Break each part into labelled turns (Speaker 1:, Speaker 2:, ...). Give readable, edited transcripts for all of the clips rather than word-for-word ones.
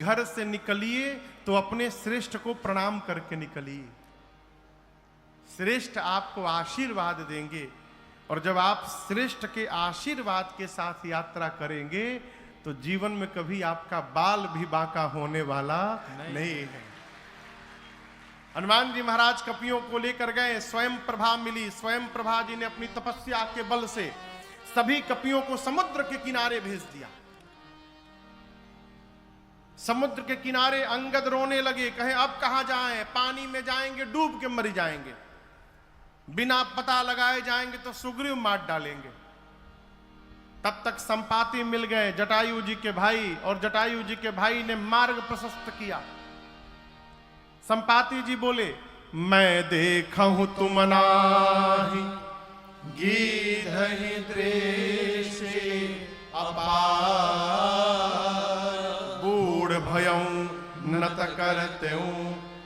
Speaker 1: घर से निकलिए तो अपने श्रेष्ठ को प्रणाम करके निकलिए। श्रेष्ठ आपको आशीर्वाद देंगे, और जब आप श्रेष्ठ के आशीर्वाद के साथ यात्रा करेंगे तो जीवन में कभी आपका बाल भी बांका होने वाला नहीं है। हनुमान जी महाराज कपियों को लेकर गए, स्वयं प्रभा मिली। स्वयं प्रभा जी ने अपनी तपस्या के बल से सभी कपियों को समुद्र के किनारे भेज दिया। समुद्र के किनारे अंगद रोने लगे, कहे अब कहां जाएं, पानी में जाएंगे डूब के मर जाएंगे, बिना पता लगाए जाएंगे तो सुग्रीव मार डालेंगे। तब तक संपाति मिल गए, जटायु जी के भाई, और जटायु जी के भाई ने मार्ग प्रशस्त किया। संपाति जी बोले, मैं देखा हूं तुम नाही गीधहि द्रेषे अपार, बूढ़ भयं नत करतें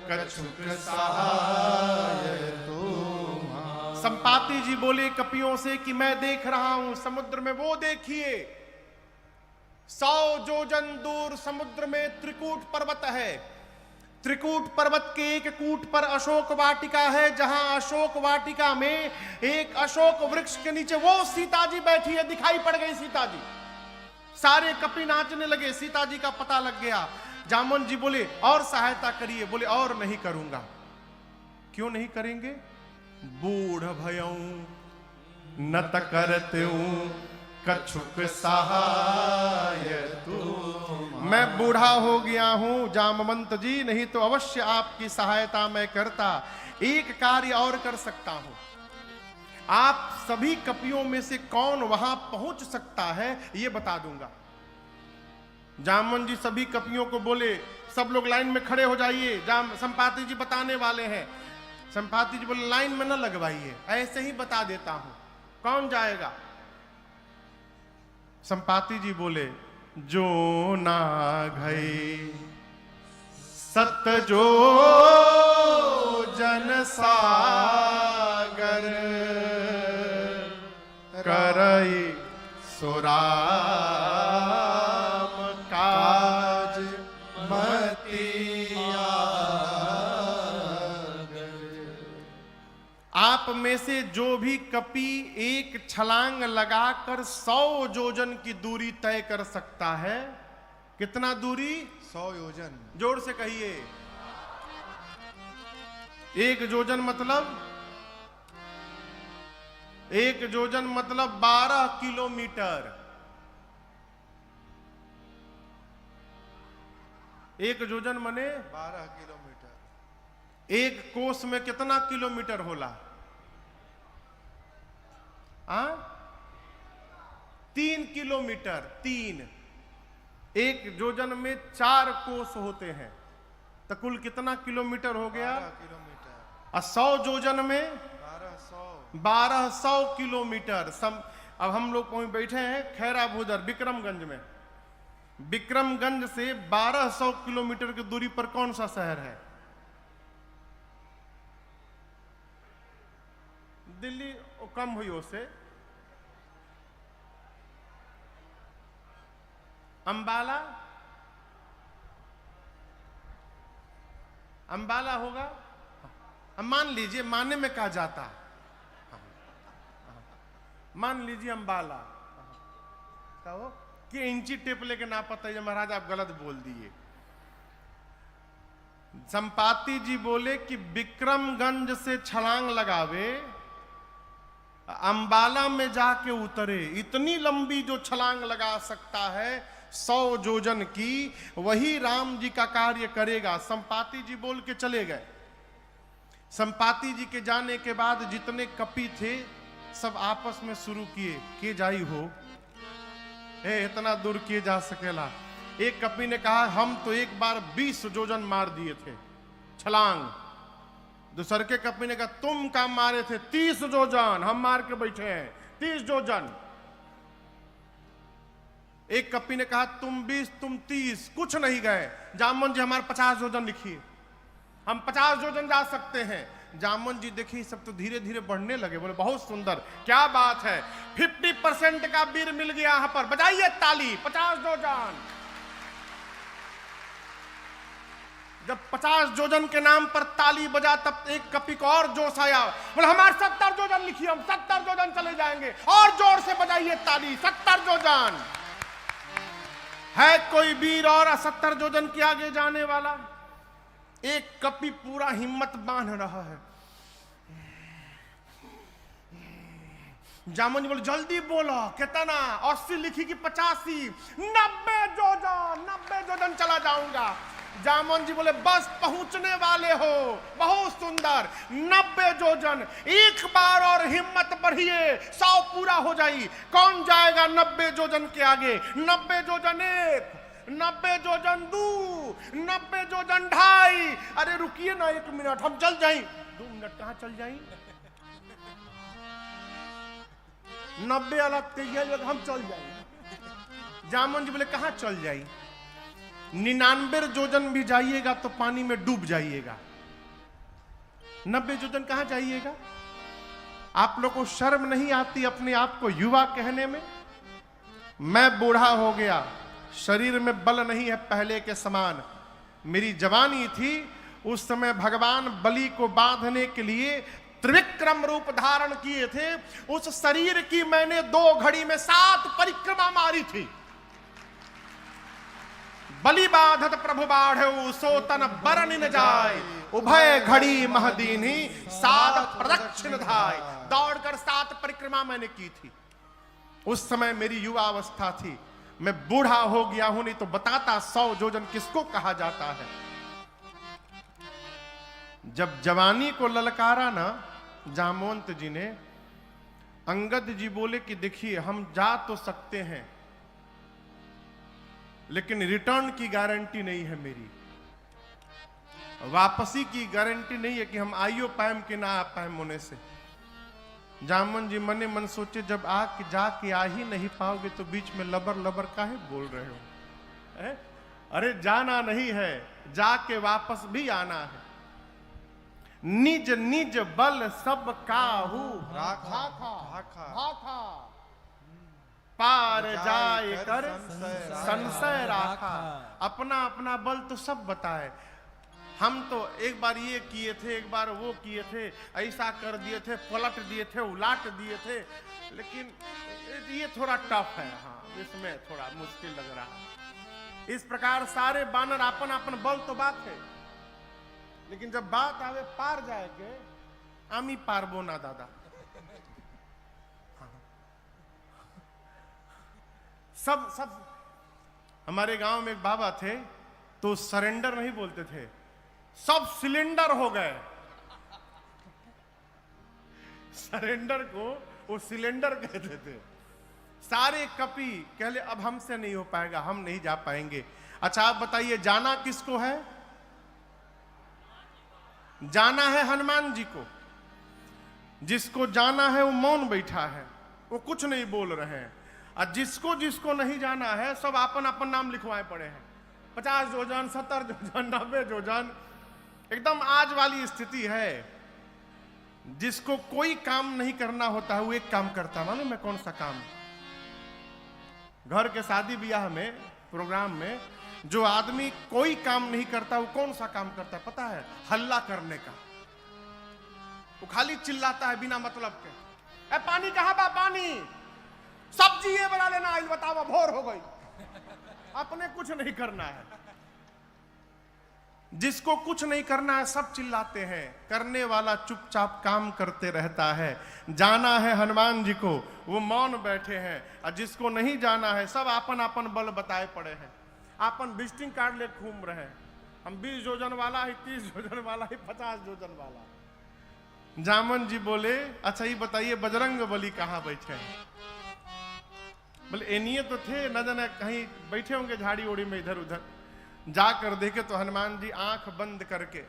Speaker 1: कछुक सहाय तुम्हारा। संपाति जी बोले कपियों से कि मैं देख रहा हूं समुद्र में, वो देखिए 100 योजन दूर समुद्र में त्रिकूट पर्वत है। त्रिकूट पर्वत के एक कूट पर अशोक वाटिका है, जहां अशोक वाटिका में एक अशोक वृक्ष के नीचे वो सीता जी बैठी है। दिखाई पड़ गई सीता जी, सारे कपि नाचने लगे, सीता जी का पता लग गया। जामवन जी बोले और सहायता करिए, बोले और नहीं करूंगा। क्यों नहीं करेंगे? बूढ़ भयं नत करतें कछुक सहाय तुम। मैं बूढ़ा हो गया हूं जामवंत जी, नहीं तो अवश्य आपकी सहायता मैं करता। एक कार्य और कर सकता हूं, आप सभी कपियों में से कौन वहां पहुंच सकता है यह बता दूंगा। जामवन जी सभी कपियों को बोले, सब लोग लाइन में खड़े हो जाइए, संपाति जी बताने वाले हैं। संपाति जी बोले लाइन में न लगवाइए, ऐसे ही बता देता हूं, कौन जाएगा? संपाति जी बोले, जो ना गए सत जो जन सागर, करई सुराम काज मतिया। आप में से जो भी कपि एक छलांग लगाकर 100 योजन की दूरी तय कर सकता है। कितना दूरी?
Speaker 2: 100 योजन।
Speaker 1: जोर से कहिए। एक योजन मतलब 12 किलोमीटर। एक योजन मने
Speaker 2: 12 किलोमीटर।
Speaker 1: एक कोस में कितना किलोमीटर होला? 3 किलोमीटर। 3 एक योजन में 4 कोस होते हैं, तो कुल कितना किलोमीटर हो गया?
Speaker 2: 12 किलोमीटर।
Speaker 1: 100 योजन में 1200 किलोमीटर। अब हम लोग कहीं बैठे हैं खैरा भूदर विक्रमगंज में। विक्रमगंज से 1200 किलोमीटर की दूरी पर कौन सा शहर है? दिल्ली कम हुई उससे। अंबाला, अंबाला होगा। मान लीजिए, मानने में कहा जाता, मान लीजिए अंबाला हो कि इंची टेप लेके ना पता है महाराज आप गलत बोल दिए। संपाति जी बोले कि विक्रमगंज से छलांग लगावे, अंबाला में जाके उतरे। इतनी लंबी जो छलांग लगा सकता है 100 योजन की, वही राम जी का कार्य करेगा। संपाति जी बोल के चले गए। संपाति जी के जाने के बाद जितने कपि थे सब आपस में शुरू किए, के जाई हो इतना दूर किए जा सकेला। एक कपि ने कहा हम तो एक बार 20 योजन मार दिए थे छलांग। दूसरे के कपि ने कहा तुम काम मारे थे 30 योजन, हम मार के बैठे हैं 30 योजन। एक कपि ने कहा तुम 20 तुम 30, कुछ नहीं गए। जामवन जी हमारे 50 योजन लिखिए, हम 50 योजन जा सकते हैं। जामवन जी देखिए सब तो धीरे धीरे बढ़ने लगे। बोले बहुत सुंदर, क्या बात है, 50% का वीर मिल गया। यहां पर बजाइए ताली। 50 योजन, जब 50 योजन के नाम पर ताली बजा तब एक कपी को और जोश आया, बोले हमारे 70 योजन लिखिए, हम 70 योजन चले जाएंगे, और जोर से बजाइए ताली, 70 योजन। है कोई वीर और 70 योजन के आगे जाने वाला? एक कपी पूरा हिम्मत बांध रहा है। जामुन जी बोले जल्दी बोलो, कितना? 80 लिखी कि 85? 90 योजन, 90 योजन चला जाऊंगा। जामुन जी बोले बस पहुंचने वाले हो, बहुत सुंदर, 90 योजन। एक बार और हिम्मत बढ़िए, 100 पूरा हो जाई। कौन जाएगा 90 योजन के आगे? 90 योजन 1, 90 योजन 2, 90 योजन 2.5। अरे रुकिए ना 1 मिनट, हम चल जाएं। 2 मिनट कहां चल जाएं? 90 वाला तैयार, हम चल जाएंगे। जामुन जी बोले कहां चल जाएं? 99 योजन भी जाइएगा तो पानी में डूब जाइएगा, 90 योजन कहां जाइएगा? आप लोग को शर्म नहीं आती अपने आप को युवा कहने में? मैं बूढ़ा हो गया, शरीर में बल नहीं है पहले के समान। मेरी जवानी थी, उस समय भगवान बलि को बांधने के लिए त्रिविक्रम रूप धारण किए थे। उस शरीर की मैंने 2 घड़ी में 7 परिक्रमा मारी थी। बलि बाधत प्रभु बाढ़े सो तन बरन न जाय, उभय घड़ी महदीनी 7 प्रदक्षिण धाय। दौड़कर 7 परिक्रमा मैंने की थी। उस समय मेरी युवा अवस्था थी। मैं बूढ़ा हो गया हूं, नहीं तो बताता 100 योजन किसको कहा जाता है। जब जवानी को ललकारा ना जामवंत जी ने, अंगद जी बोले कि देखिए हम जा तो सकते हैं, लेकिन रिटर्न की गारंटी नहीं है मेरी, वापसी की गारंटी नहीं है कि हम आइयो पाएम कि ना आ पाएम होने से। जामन जी मने मन सोचे जब आके जाके आ ही नहीं पाओगे तो बीच में लबर लबर काहे बोल रहे हो? अरे जाना नहीं है, जाके वापस भी आना है। निज निज बल सब काहू
Speaker 2: राखा,
Speaker 1: भाखा पार जाए कर संशय राखा। अपना अपना बल तो सब बताए। हम तो एक बार ये किए थे, एक बार वो किए थे, ऐसा कर दिए थे, पलट दिए थे, उलाट दिए थे, लेकिन ये थोड़ा टफ है। हाँ, इसमें थोड़ा मुश्किल लग रहा है। इस प्रकार सारे बानर अपन अपन बल तो बात है, लेकिन जब बात आवे पार जाए के, आमी पारबो ना दादा। सब हमारे गांव में एक बाबा थे, तो सरेंडर नहीं बोलते थे, सब सिलेंडर हो गए। सरेंडर को वो सिलेंडर कहते थे। सारे कपी कहले अब हमसे नहीं हो पाएगा, हम नहीं जा पाएंगे। अच्छा आप बताइए जाना किसको है? जाना है हनुमान जी को। जिसको जाना है वो मौन बैठा है, वो कुछ नहीं बोल रहे हैं। और जिसको जिसको नहीं जाना है सब अपन अपन नाम लिखवाए पड़े हैं। 50 योजन, 70 योजन, 90 योजन, एकदम आज वाली स्थिति है। जिसको कोई काम नहीं करना होता है वो एक काम करता है। मालूम है कौन सा काम? घर के शादी ब्याह में, प्रोग्राम में जो आदमी कोई काम नहीं करता वो कौन सा काम करता है पता है? हल्ला करने का। वो खाली चिल्लाता है बिना मतलब के। पानी कहां बा? पानी। सब्जी ये बना लेना, आज बताओ भोर हो गई। अपने कुछ नहीं करना है। जिसको कुछ नहीं करना है सब चिल्लाते हैं, करने वाला चुपचाप काम करते रहता है। जाना है हनुमान जी को, वो मौन बैठे हैं। और जिसको नहीं जाना है सब अपन अपन बल बताए पड़े हैं। अपन विजिटिंग कार्ड ले घूम रहे हैं। हम 20 योजन वाला है, 30 योजन वाला है, 50 योजन वाला। जामन जी बोले अच्छा ये बताइए बजरंग बली कहाँ बैठे हैं? बोले एनिए तो थे, न जाने कहीं बैठे होंगे झाड़ी ओड़ी में इधर उधर। जाकर देखे तो हनुमान जी आंख बंद करके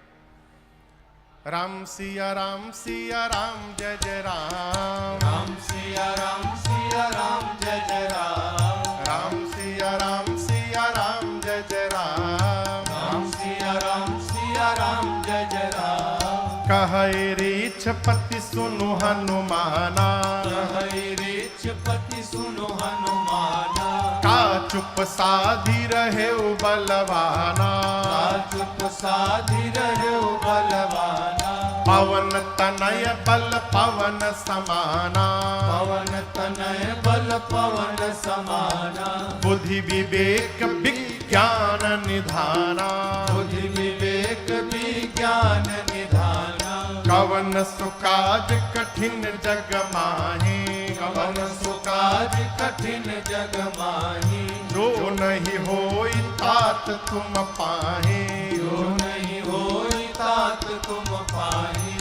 Speaker 1: राम सिया राम सिया राम जय जय राम,
Speaker 3: राम सिया राम सिया राम जय जय राम,
Speaker 1: राम सिया राम सिया राम जय जय राम,
Speaker 3: राम सिया राम सिया राम जय जय राम।
Speaker 1: कहे रीछपति सुनु हनुमाना,
Speaker 3: कहे रीछपति सुनो हनुमाना,
Speaker 1: का चुप साधी रहे बलवाना,
Speaker 3: का चुप साधि रहो बलवाना।
Speaker 1: पवन तनय बल पवन समाना,
Speaker 3: पवन तनय बल पवन समाना।
Speaker 1: बुद्धि विवेक विज्ञान निधाना,
Speaker 3: बुद्धि विवेक विज्ञान निधाना।
Speaker 1: कवन सुकाज कठिन जग माही,
Speaker 3: कवन सुकाज कठिन जग माही।
Speaker 1: जो नहीं होई तात तुम पाहे,
Speaker 3: जो नहीं होई तात तुम पाही।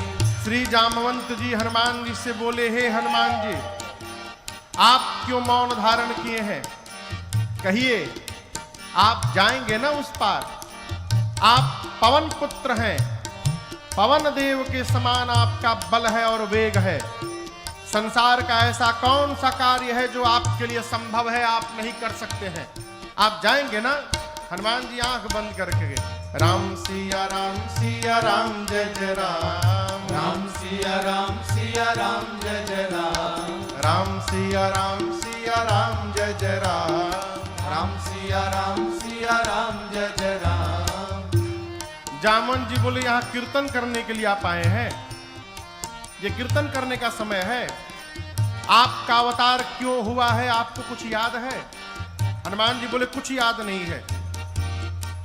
Speaker 1: श्री जामवंत जी हनुमान जी से बोले, हे हनुमान जी, आप क्यों मौन धारण किए हैं? कहिए, आप जाएंगे ना उस पार? आप पवन पुत्र हैं, पवन देव के समान आपका बल है और वेग है। संसार का ऐसा कौन सा कार्य है जो आपके लिए संभव है, आप नहीं कर सकते हैं? आप जाएंगे ना? हनुमान जी आंख बंद करके गए। राम सिया राम जय जय राम,
Speaker 3: राम सिया राम जय जय राम।
Speaker 1: राम सिया राम जय जय राम,
Speaker 3: राम सिया राम जय जय राम।
Speaker 1: जामवंत जी बोले, यहाँ कीर्तन करने के लिए आप आए हैं, ये कीर्तन करने का समय है। आपका अवतार क्यों हुआ है, आपको कुछ याद है? हनुमान जी बोले, कुछ याद नहीं है।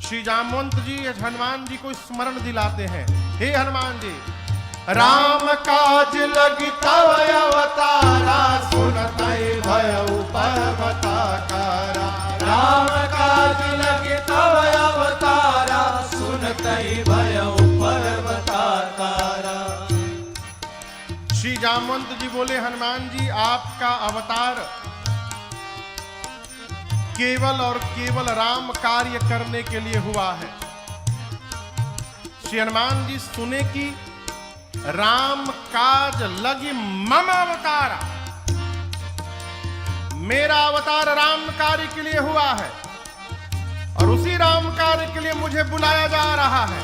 Speaker 1: श्री जामवंत जी हनुमान जी को स्मरण दिलाते हैं, हे हनुमान जी, राम काज लगी तव अवतारा, सुनतै भयउ पर्वताकारा।
Speaker 3: राम काज लगे तव अवतारा, सुनतै भयउ पर्वताकारा।
Speaker 1: श्री जामवंत जी बोले, हनुमान जी, आपका अवतार केवल और केवल राम कार्य करने के लिए हुआ है। श्री हनुमान जी सुने कि राम काज लगी मम अवतारा, मेरा अवतार राम कार्य के लिए हुआ है और उसी राम कार्य के लिए मुझे बुलाया जा रहा है।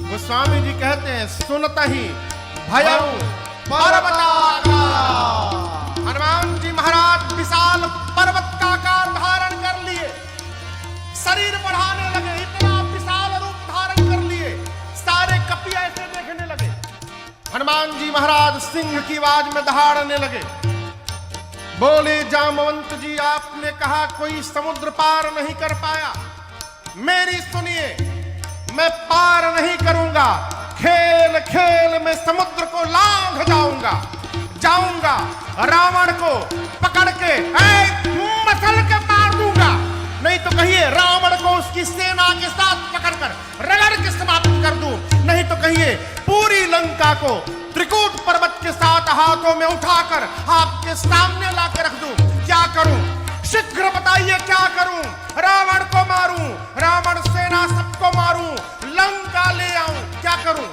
Speaker 1: गोस्वामी जी कहते हैं, सुनतहि भयउ पर्वताकारा। हनुमान जी महाराज विशाल पर्वत का आकार धारण कर लिए, शरीर बढ़ाने लगे, इतना विशाल रूप धारण कर लिए, सारे कपि ऐसे देखने लगे। हनुमान जी महाराज सिंह की आवाज में दहाड़ने लगे। बोले, जामवंत जी, आपने कहा कोई समुद्र पार नहीं कर पाया, मेरी सुनिए, मैं पार नहीं करूंगा। खेल खेल में समुद्र को लांघ जाऊंगा, रावण को पकड़ के मसल के मार दूंगा। नहीं तो कहिए रावण को उसकी सेना के साथ पकड़कर रगड़ के समाप्त कर दूं। नहीं तो कहिए पूरी लंका को त्रिकूट पर्वत के साथ हाथों में उठाकर आपके सामने लाकर रख दूं। क्या करूं? शीघ्र बताइए, क्या करूं? रावण को मारूं, रावण सेना सबको मारूं, लंका ले आऊं, क्या करूं?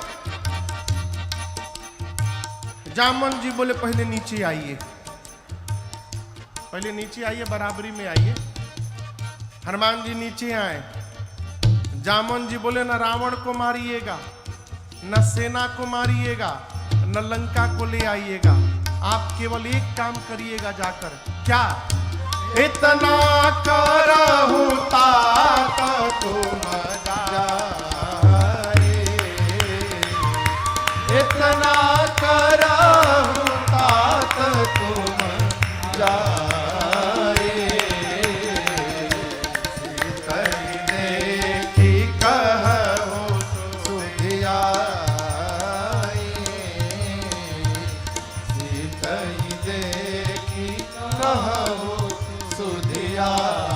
Speaker 1: जामवंत जी बोले, पहले नीचे आइए, पहले नीचे आइए, बराबरी में आइए। हनुमान जी नीचे आए। जामवंत जी बोले, न रावण को मारिएगा, न सेना को मारिएगा, न लंका को ले आइएगा, आप केवल एक काम करिएगा जाकर। क्या? इतना करहु तात तुम जाए,
Speaker 3: इतना करहु तात तुम जाए।
Speaker 1: सीतई देखी कहु सुधियाए,
Speaker 3: सीतई देखी कहु सुधियाई।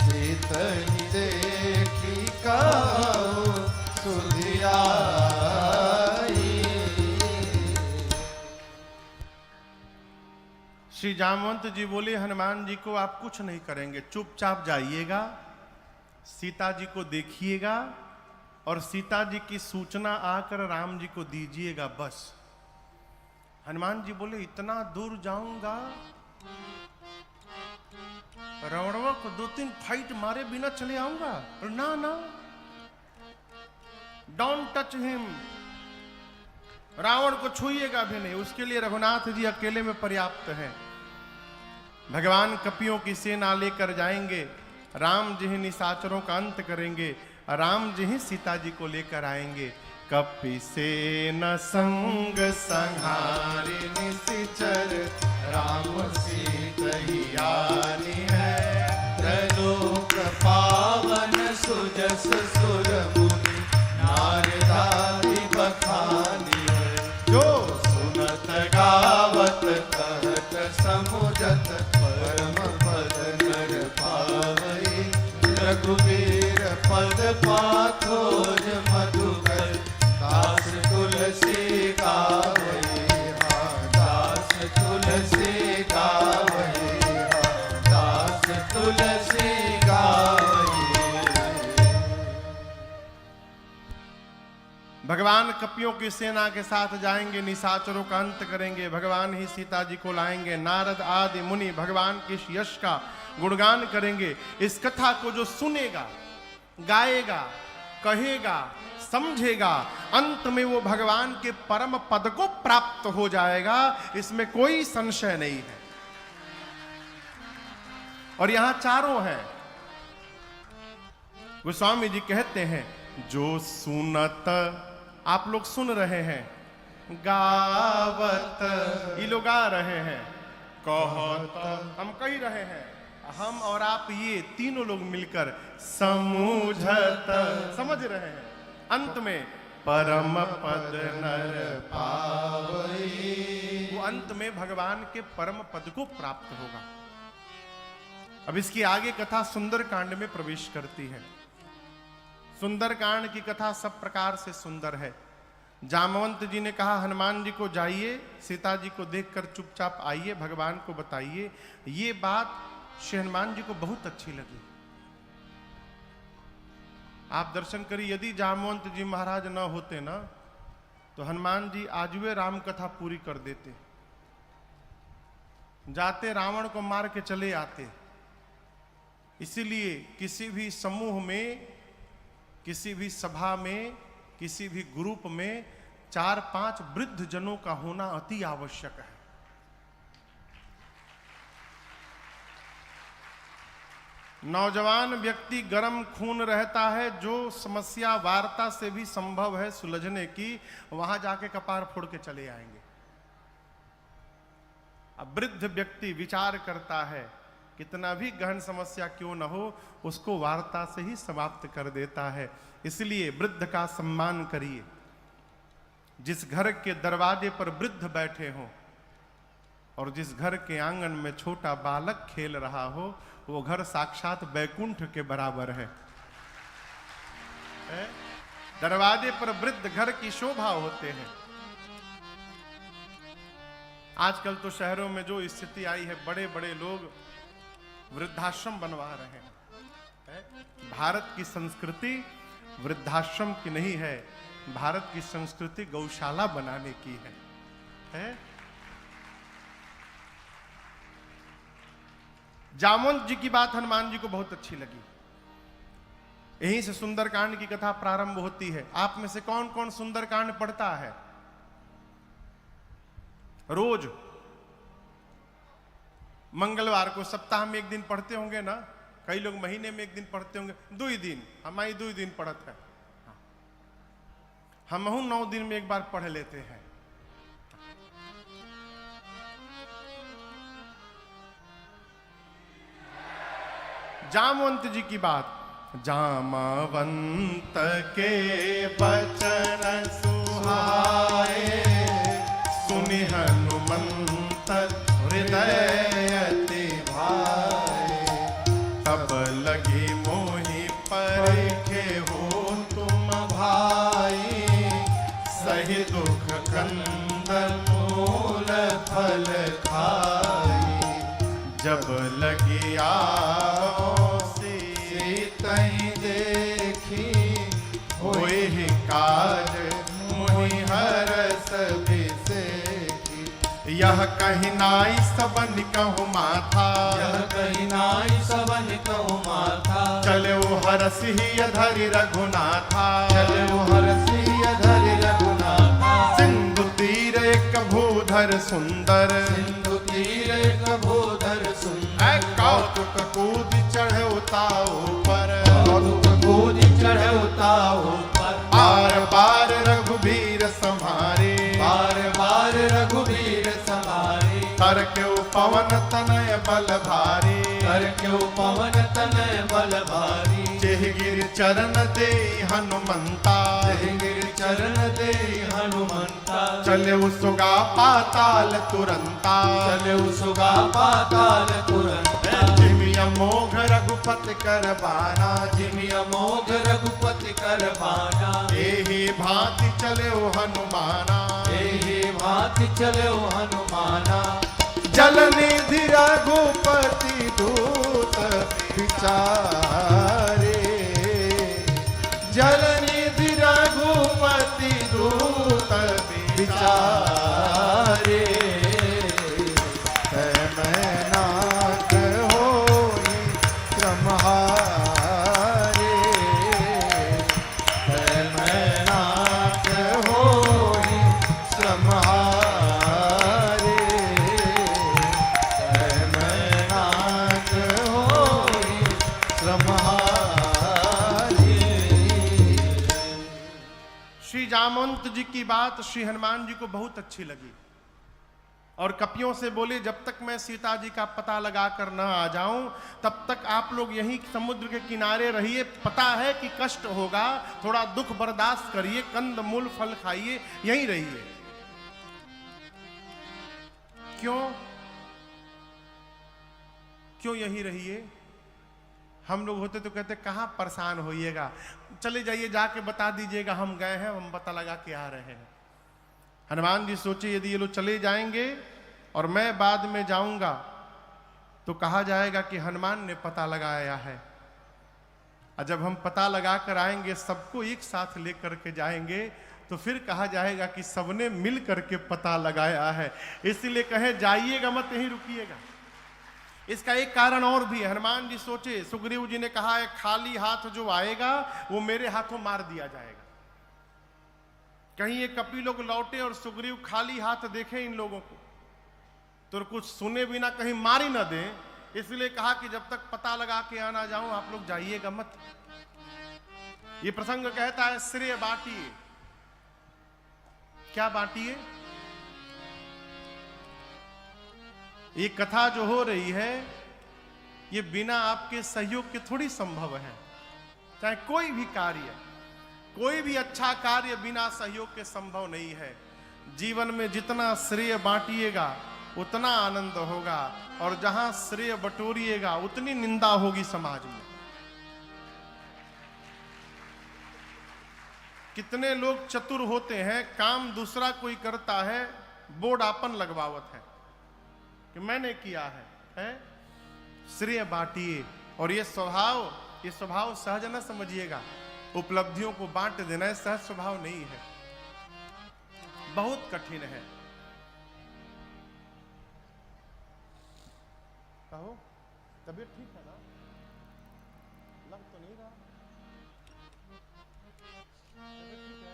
Speaker 3: सीतई देखी कहु सुधियाई।
Speaker 1: श्री जामवंत जी बोले, हनुमान जी को आप कुछ नहीं करेंगे, चुपचाप जाइएगा, सीता जी को देखिएगा और सीता जी की सूचना आकर राम जी को दीजिएगा, बस। हनुमान जी बोले, इतना दूर जाऊंगा, रावणों को 2-3 फाइट मारे बिना चले आऊंगा? ना ना, डोंट टच हिम, रावण को छूइएगा भी नहीं, उसके लिए रघुनाथ जी अकेले में पर्याप्त है। भगवान कपियों की सेना लेकर जाएंगे, राम जी ही निशाचरों का अंत करेंगे, राम जी ही सीता जी को लेकर आएंगे। कपि से न संग संहारी निशिचर, राम सीतहियानी है।
Speaker 3: त्रैलोक पावन सुजस सुर मुनि, नारदादि बखानी है।
Speaker 1: जो
Speaker 3: सुनत गावत कहत समुझत, परम पद नर पावई। रघुवीर पद पाथोज मधुकर, दास तुलसी गावई हाँ, दास तुलसी गावई हाँ, दास तुलसी गावई।
Speaker 1: भगवान कपियों की सेना के साथ जाएंगे, निशाचरों का अंत करेंगे, भगवान ही सीता जी को लाएंगे। नारद आदि मुनि भगवान के इस यश का गुणगान करेंगे। इस कथा को जो सुनेगा, गाएगा, कहेगा, समझेगा, अंत में वो भगवान के परम पद को प्राप्त हो जाएगा, इसमें कोई संशय नहीं है। और यहां चारों हैं। गोस्वामी जी कहते हैं, जो सुनत, आप लोग सुन रहे हैं, गावत, ये लोग गा रहे हैं, कहत, हम कह रहे हैं, हम और आप ये तीनों लोग मिलकर समूझत, समझ रहे हैं। अंत में परम पद नर पावई, वो अंत में भगवान के परम पद को प्राप्त होगा। अब इसकी आगे कथा सुंदर कांड में प्रवेश करती है। सुंदर कांड की कथा सब प्रकार से सुंदर है। जामवंत जी ने कहा, हनुमान जी को जाइए, सीता जी को देखकर चुपचाप आइए, भगवान को बताइए। ये बात श्री हनुमान जी को बहुत अच्छी लगी। आप दर्शन करिए, यदि जामवंत जी महाराज न होते ना, तो हनुमान जी आज वे राम कथा पूरी कर देते, जाते रावण को मार के चले आते। इसीलिए किसी भी समूह में, किसी भी सभा में, किसी भी ग्रुप में 4-5 वृद्ध जनों का होना अति आवश्यक है। नौजवान व्यक्ति गर्म खून रहता है, जो समस्या वार्ता से भी संभव है सुलझने की, वहां जाके कपार फोड़ के चले आएंगे। अब वृद्ध व्यक्ति विचार करता है, कितना भी गहन समस्या क्यों न हो, उसको वार्ता से ही समाप्त कर देता है। इसलिए वृद्ध का सम्मान करिए। जिस घर के दरवाजे पर वृद्ध बैठे हों और जिस घर के आंगन में छोटा बालक खेल रहा हो, वो घर साक्षात बैकुंठ के बराबर है। दरवाजे पर वृद्ध घर की शोभा होते हैं। आजकल तो शहरों में जो स्थिति आई है, बड़े बड़े लोग वृद्धाश्रम बनवा रहे हैं। भारत की संस्कृति वृद्धाश्रम की नहीं है, भारत की संस्कृति गौशाला बनाने की है? जामवंत जी की बात हनुमान जी को बहुत अच्छी लगी। यहीं से सुंदरकांड की कथा प्रारंभ होती है। आप में से कौन कौन सुंदरकांड पढ़ता है रोज? मंगलवार को सप्ताह में एक दिन पढ़ते होंगे ना, कई लोग महीने में एक दिन पढ़ते होंगे, 2 दिन, हमारी 2 दिन पढ़त है। हम 9 दिन में एक बार पढ़ लेते हैं। जामवंत जी की बात, जामवंत के बचन सुहाए, सुनि हनुमंत हृदय अति भाए। तब लगी मोहि परिखे हो तुम भाई, सही दुख कंदन मूल फल खाई। जब लगी आओ सीतहि देखी, होए ही काज मोहि हरस बिसेखी। यह कहि नाई सबन कहु माथा,
Speaker 3: यह कहि नाई सबन कहु माथा।
Speaker 1: चले वो हरसि धरि रघुनाथा,
Speaker 3: चले वो हरसि धरि रघुनाथा।
Speaker 1: सिंधु तीर एक भूधर सुंदर,
Speaker 3: सिंधु तीर एक भूधर सुंदर।
Speaker 1: ऐ कौतुक कूद चढ़े उताओ पर,
Speaker 3: कौतुक कूद चढ़े उताओ पर,
Speaker 1: बार बार रघुबीर संहारे,
Speaker 3: बार बार रघुबीर संहारे,
Speaker 1: कर क्यों पवन तनय बल भारी,
Speaker 3: कर क्यों पवन तनय बल भारी,
Speaker 1: जेहि गिर चरण दे हनुमंता,
Speaker 3: जेहि गिर चरण दे हनुमंता,
Speaker 1: चले सुगा पाताल तुरंता,
Speaker 3: चले सुगा पाताल तुरंत,
Speaker 1: जिमि अमोघ रघुपति कर बाना,
Speaker 3: जिमि अमोघ रघुपति कर बाना,
Speaker 1: एहि भांति चले हनुमाना,
Speaker 3: एहि भांति चले हनुमाना,
Speaker 1: जल निधि रघुपति दूत विचारे, जल निधि रघुपति दूत विचारे, मैनाक होई क्रमहारे, मैनाक होई श्रमहारे, मैनाक होई श्रमहारे। श्री जामवंत जी की बात श्री हनुमान जी को बहुत अच्छी लगी और कपियों से बोले, जब तक मैं सीता जी का पता लगा कर न आ जाऊं तब तक आप लोग यहीं समुद्र के किनारे रहिए। पता है कि कष्ट होगा, थोड़ा दुख बर्दाश्त करिए, कंद मूल फल खाइए, यहीं रहिए। क्यों यहीं रहिए? हम लोग होते तो कहते कहाँ परेशान होइएगा, चले जाइए, जाके बता दीजिएगा हम गए हैं, हम पता लगा के आ रहे हैं। हनुमान जी सोचे यदि ये लोग चले जाएंगे और मैं बाद में जाऊंगा तो कहा जाएगा कि हनुमान ने पता लगाया है, और जब हम पता लगा कर आएंगे, सबको एक साथ लेकर के जाएंगे, तो फिर कहा जाएगा कि सबने मिल करके पता लगाया है। इसलिए कहे जाइएगा मत, यहीं रुकिएगा। इसका एक कारण और भी है। हनुमान जी सोचे, सुग्रीव जी ने कहा है खाली हाथ जो आएगा वो मेरे हाथों मार दिया जाएगा। कहीं ये कपि लोग लौटे और सुग्रीव खाली हाथ देखे इन लोगों को तो कुछ सुने बिना कहीं मारी ना दे, इसलिए कहा कि जब तक पता लगा के आना जाऊं आप लोग जाइएगा मत। ये प्रसंग कहता है श्रेय बांटिए। क्या बांटिए? ये कथा जो हो रही है ये बिना आपके सहयोग के थोड़ी संभव है। चाहे कोई भी कार्य, कोई भी अच्छा कार्य बिना सहयोग के संभव नहीं है। जीवन में जितना श्रेय बांटिएगा उतना आनंद होगा, और जहां श्रेय बटोरिएगा उतनी निंदा होगी समाज में। कितने लोग चतुर होते हैं, काम दूसरा कोई करता है, बोर्ड आपन लगवावत है कि मैंने किया है? श्रेय बांटिए। और ये स्वभाव सहज न समझिएगा। उपलब्धियों को बांट देना है सहज स्वभाव नहीं है, बहुत कठिन है। कहो, तबीयत ठीक है ना? लग तो नहीं रहा। तबीयत ठीक है।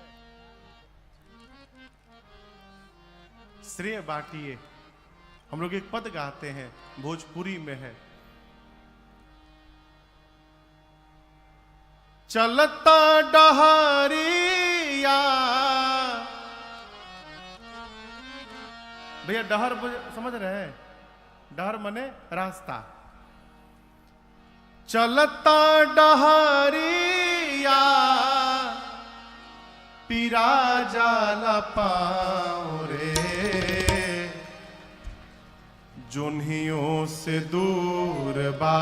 Speaker 1: श्रेय बांटिए। हम लोग एक पद गाते हैं, भोजपुरी में है, चलता डहरिया। भैया डहर समझ रहे हैं? डहर मने रास्ता। चलता डहरिया पीरा जाला पाँव रे, जोन्हियों से दूर बा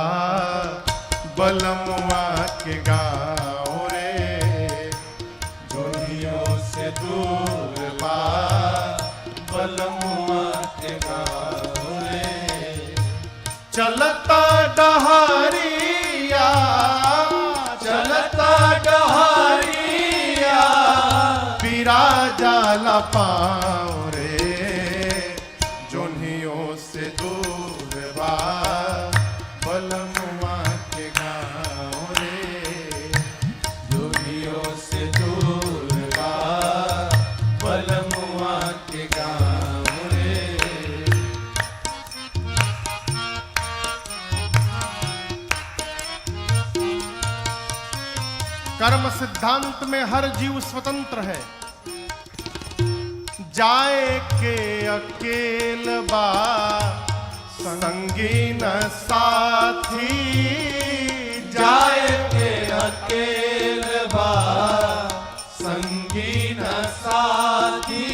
Speaker 1: बलमुआ के गाँव रे, जोन्हियों से दूर बा बलमुआ के गाँव रे। चलता डहरिया, चलता डहरिया पीरा जाला पाँव रे, जोन्हियों से दूर बा बलमुआ के गाँव रे, जोन्हियों से दूर बा बलमुआ के गाँव रे। कर्म सिद्धांत में हर जीव स्वतंत्र है। जाए के अकेल बा संगी न साथी,
Speaker 3: जाए के अकेल बा संगी न साथी,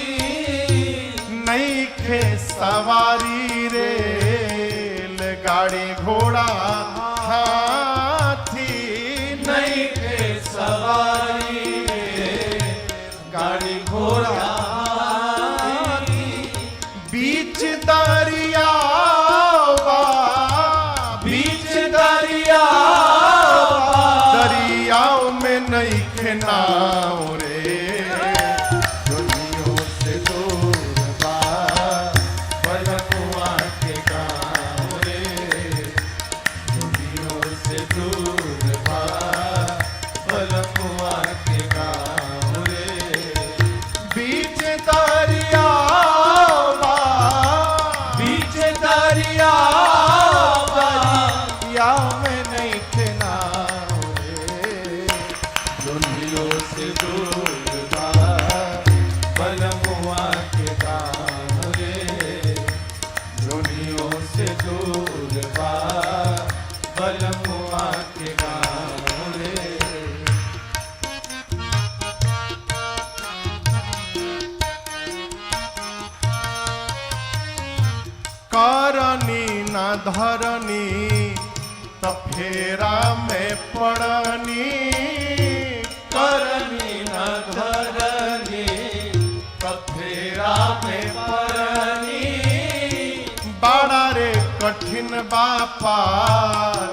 Speaker 1: नहीं खे सवारी रेल गाड़ी घोड़ा हाथी,
Speaker 3: नहीं थे सवारी गाड़ी घोड़ा,
Speaker 1: बीच दरिया
Speaker 3: बीच दरिया
Speaker 1: दरियाओं में नहीं खे नाव रे,
Speaker 3: दुनियों से दूर बा बलकुआ के गाँव रे, दुनियों से दूर बा बलकुआ के गाँव रे,
Speaker 1: बीच दरिया
Speaker 3: बीच दरिया
Speaker 1: दरिया में नहीं खे नाव
Speaker 3: रे, दुनियों से दूर बा बलकुआ के गाँव रे, दुनियों से दूर बा बलकुआ के गाँव रे।
Speaker 1: करनी न धरनी त फेरा में पड़नी,
Speaker 3: करनी न धरनी कफेरा में परनी,
Speaker 1: बड़ा रे कठिन बापार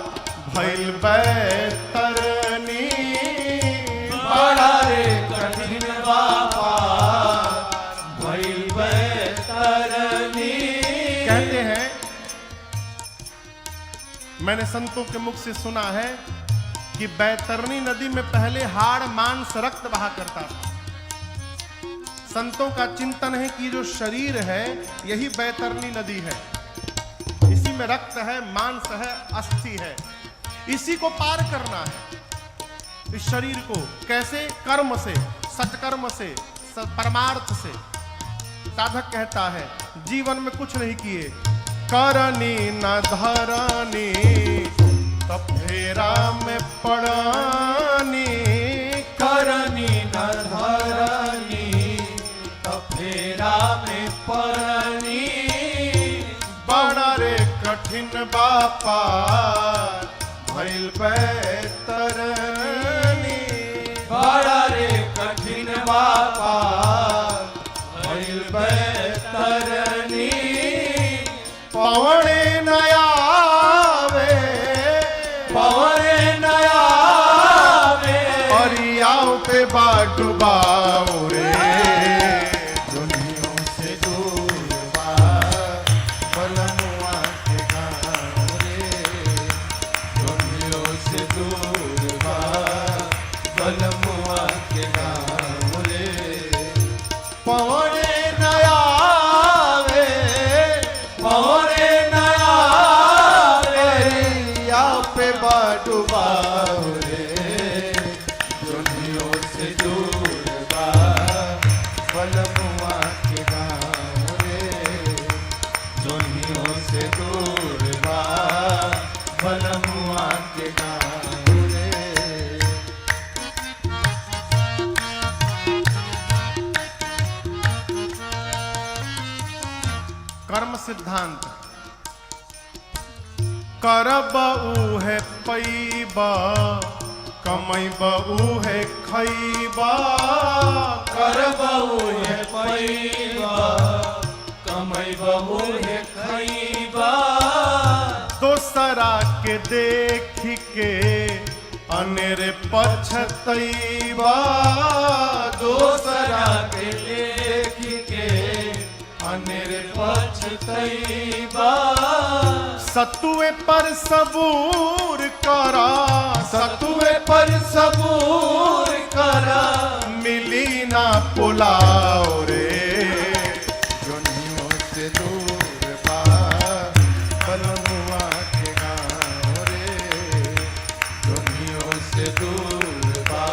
Speaker 1: भइल बैतरनी,
Speaker 3: बड़ा रे कठिन बापा भइल बैतरनी।
Speaker 1: कहते हैं, मैंने संतों के मुख से सुना है कि बैतरनी नदी में पहले हाड़ मांस रक्त बहा करता था। संतों का चिंतन है कि जो शरीर है यही बैतरनी नदी है, इसी में रक्त है, मांस है, अस्थि है, इसी को पार करना है। इस शरीर को कैसे? कर्म से, सत्कर्म से, परमार्थ से। साधक कहता है जीवन में कुछ नहीं किए, करनी न धरनी तब फेरा में पड़नी,
Speaker 3: करनी न धरनी कफेरा में परनी,
Speaker 1: बड़ा रे कठिन बापा भइल बैतरनी,
Speaker 3: बड़ा रे कठिन बापा भइल बैतरनी।
Speaker 1: पवने नयावे
Speaker 3: पवने नया
Speaker 1: परियाओ पे बाटुबाओ रे,
Speaker 3: दुनियों से दूर बा बलमुआ के गाँव रे, दुनियों से दूर बा बलमुआ के गाँव रे।
Speaker 1: पवने नयावे
Speaker 3: पवने नया
Speaker 1: परियाओ पे बाटुबाओ
Speaker 3: रे, दुनियों से दूर बा बलमुआ के गाँव रे, दुनियों से दूर बा बलमुआ के गाँव रे।
Speaker 1: कर्म सिद्धांत। करब उहे पैब, कमैब उहे खैब,
Speaker 3: करबहु है पैबा कमैबहु है खैबा,
Speaker 1: दोसरा के देख के अनेर पछतैबा,
Speaker 3: दोसरा के देख के अनेर पछतैबा,
Speaker 1: सतुए पर सबूर करा,
Speaker 3: सतुए पर सबूर करा,
Speaker 1: मिली ना पुलाव रे,
Speaker 3: दुनियों से दूर बा बलमुआ के गाँव रे, दुनियों से दूर बा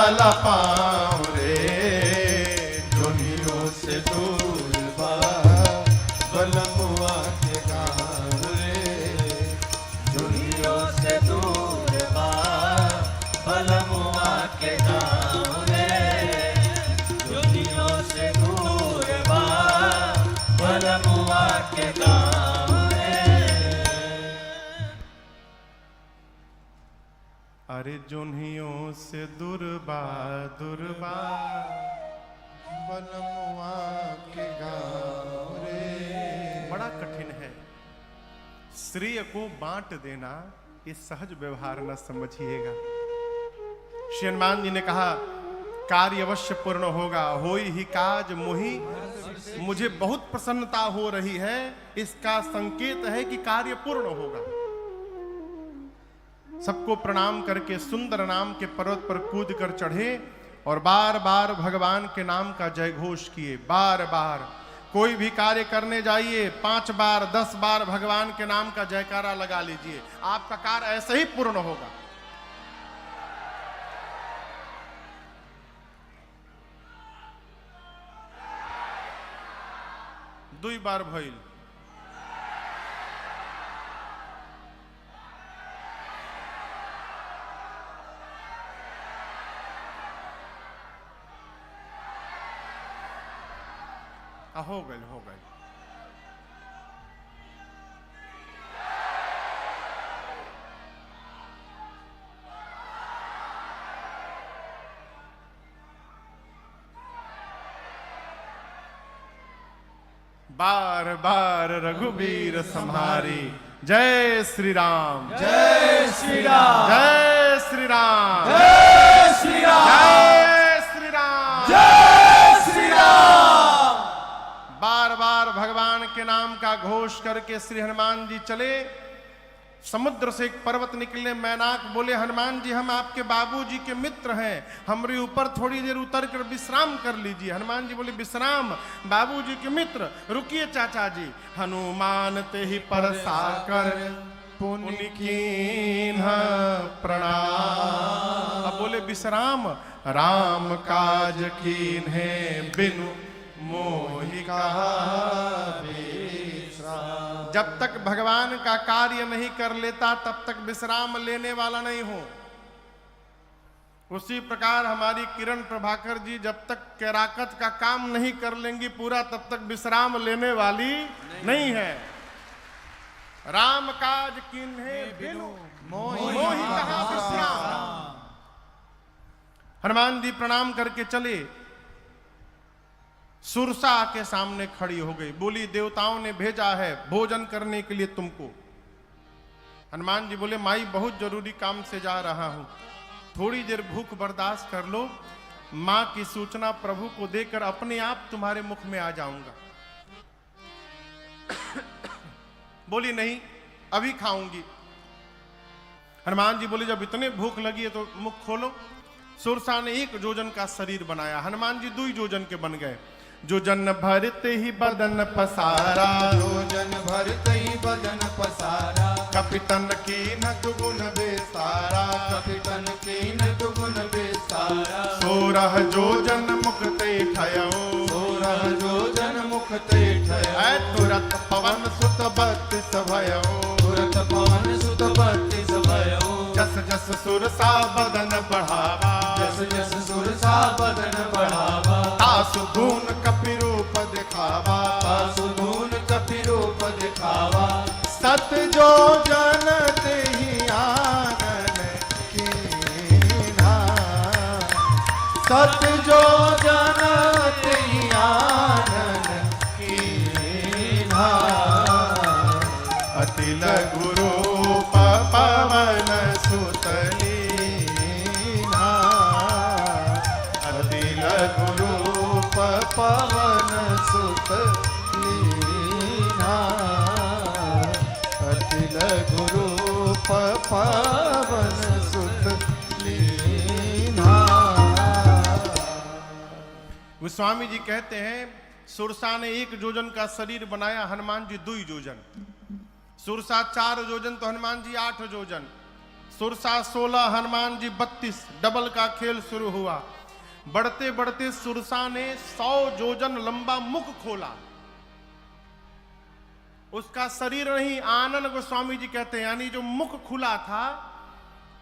Speaker 1: वाला पाँव रे, जोनियों से दूर बा
Speaker 3: बलमुआ के गाँव रे, दुनियों से दूर बा बलमुआ के गाँव रे, दुनियों से दूर बा बलमुआ के गाँव रे।
Speaker 1: अरे जोनियों से दुर्बा दुर्बा
Speaker 2: बलमुआ के गाँव रे।
Speaker 1: बड़ा कठिन है। श्रेय को बांट देना ये सहज व्यवहार न समझिएगा। श्री हनुमान जी ने कहा कार्य अवश्य पूर्ण होगा, होई ही काज मोहि, मुझे बहुत प्रसन्नता हो रही है, इसका संकेत है कि कार्य पूर्ण होगा। सबको प्रणाम करके सुंदर नाम के पर्वत पर कूद कर चढ़े और बार बार भगवान के नाम का जय घोष किए। बार बार कोई भी कार्य करने जाइए 5 बार 10 बार भगवान के नाम का जयकारा लगा लीजिए, आपका कार्य ऐसे ही पूर्ण होगा। दुई बार भइल। हो गए हो गए। बार बार रघुबीर संहारी, जय श्री राम
Speaker 3: जय श्री राम,
Speaker 1: जय श्री राम
Speaker 3: जय श्री राम,
Speaker 1: जय श्री राम
Speaker 3: जय श्री राम।
Speaker 1: बार बार भगवान के नाम का घोष करके श्री हनुमान जी चले। समुद्र से एक पर्वत निकले, मैनाक बोले हनुमान जी हम आपके बाबूजी के मित्र हैं, हमारे ऊपर थोड़ी देर उतर कर विश्राम कर लीजिए। हनुमान जी बोले विश्राम, बाबूजी के मित्र, रुकिए चाचा जी। हनुमान ते ही परसा कर पुण्य कीन्ह प्रणाम। अब बोले विश्राम, राम काज कीन्हे बिनु मोहि कहा विश्राम। जब तक भगवान का कार्य नहीं कर लेता तब तक विश्राम लेने वाला नहीं हो। उसी प्रकार हमारी किरण प्रभाकर जी जब तक कैराकत का काम नहीं कर लेंगी पूरा तब तक विश्राम लेने वाली नहीं है। राम काज किन्हे बिनु मोहि कहा विश्राम। हनुमान जी प्रणाम करके चले। सुरसा के सामने खड़ी हो गई, बोली देवताओं ने भेजा है भोजन करने के लिए तुमको। हनुमान जी बोले माई बहुत जरूरी काम से जा रहा हूं, थोड़ी देर भूख बर्दाश्त कर लो, मां की सूचना प्रभु को देकर अपने आप तुम्हारे मुख में आ जाऊंगा। बोली नहीं अभी खाऊंगी। हनुमान जी बोले जब इतने भूख लगी है तो मुख खोलो। सुरसा ने 1 जोजन का शरीर बनाया, हनुमान जी 2 जोजन के बन गए। जोजन भरते ही बदन पसारा,
Speaker 3: जोजन भरते ही बदन पसारा,
Speaker 1: कपितन की न दुगुन बेसारा,
Speaker 3: कपितन की न दुगुन बेसारा।
Speaker 1: 16 जोजन मुक्ते ठयो,
Speaker 3: 16 जोजन मुक्ते ठयो।
Speaker 1: तुरत पवन सुत 32 भयो,
Speaker 3: तुरत पवन सुत 32 भयो।
Speaker 1: जस जस सुरसा बदन बढ़ावा,
Speaker 3: जस जस सुरसा बदन बढ़ावा।
Speaker 1: तासु धून कपि रूप दिखावा,
Speaker 3: तासु धून कपि रूप दिखावा।
Speaker 1: सत जो जन तेहि आनन कीन्हा,
Speaker 3: सत जो जन तेहि आनन कीन्हा।
Speaker 1: अति लघु रूप पवन सुत लीन्हा, अति लघु रूप
Speaker 3: पवन सुत लीन्हा, अति लघु रूप पवन सुत लीन्हा।
Speaker 1: गोस्वामी जी कहते हैं सुरसा ने 1 जोजन का शरीर बनाया, हनुमान जी 2 जोजन। सुरसा 4 जोजन तो हनुमान जी 8 जोजन। सुरसा 16, हनुमान जी 32, डबल का खेल शुरू हुआ। बढ़ते बढ़ते सुरसा ने 100 योजन लंबा मुख खोला। उसका शरीर नहीं, आनंद गोस्वामी जी कहते हैं, यानी जो मुख खुला था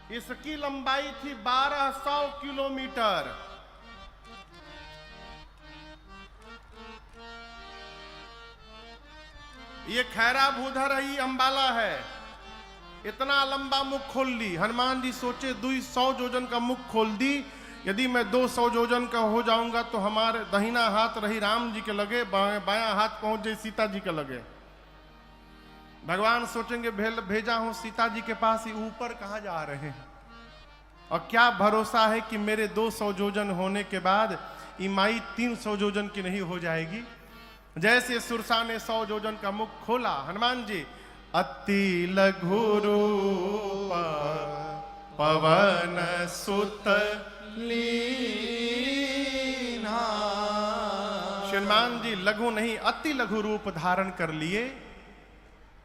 Speaker 1: इसकी लंबाई थी 1200 किलोमीटर। ये खैरा भूधर ही अंबाला है। इतना लंबा मुख खोल ली। हनुमान जी सोचे 200 योजन का मुख खोल दी, यदि मैं 200 योजन का हो जाऊंगा तो हमारे दाहिना हाथ रही राम जी के लगे, बायां हाथ पहुंच जाए सीता जी के लगे। भगवान सोचेंगे भेजा हूं सीता जी के पास, ही ऊपर कहां जा रहे हैं, और क्या भरोसा है कि मेरे 200 योजन होने के बाद इमाई 300 योजन की नहीं हो जाएगी। जैसे सुरसा ने 100 योजन का मुख खोला, हनुमान जी अति लघु रूप पवन सुत लीना। हनुमान जी लघु नहीं अति लघु रूप धारण कर लिए,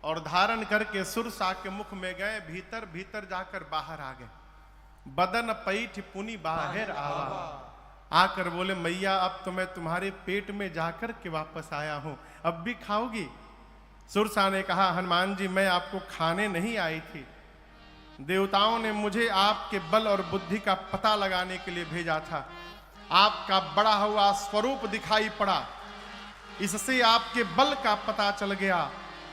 Speaker 1: और धारण करके सुरसा के मुख में गए। भीतर भीतर जाकर बाहर आ गए। बदन पैठ पुनि बाहर आवा। आकर बोले मैया अब तो मैं तुम्हारे पेट में जाकर के वापस आया हूं, अब भी खाओगी? सुरसा ने कहा हनुमान जी मैं आपको खाने नहीं आई थी, देवताओं ने मुझे आपके बल और बुद्धि का पता लगाने के लिए भेजा था। आपका बड़ा हुआ स्वरूप दिखाई पड़ा, इससे आपके बल का पता चल गया,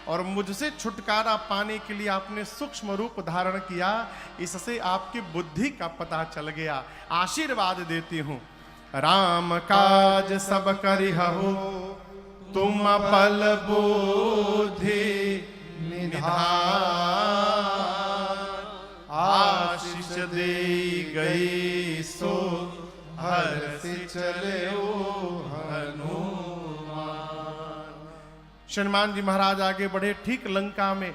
Speaker 1: और मुझसे छुटकारा पाने के लिए आपने सूक्ष्म रूप धारण किया, इससे आपकी बुद्धि का पता चल गया। आशीर्वाद देती हूं, राम काज सब करिहु तुम बल बुद्धि निधान। आशीष दे गई सो हर्ष चले हनुमान। हनुमान जी महाराज आगे बढ़े। ठीक लंका में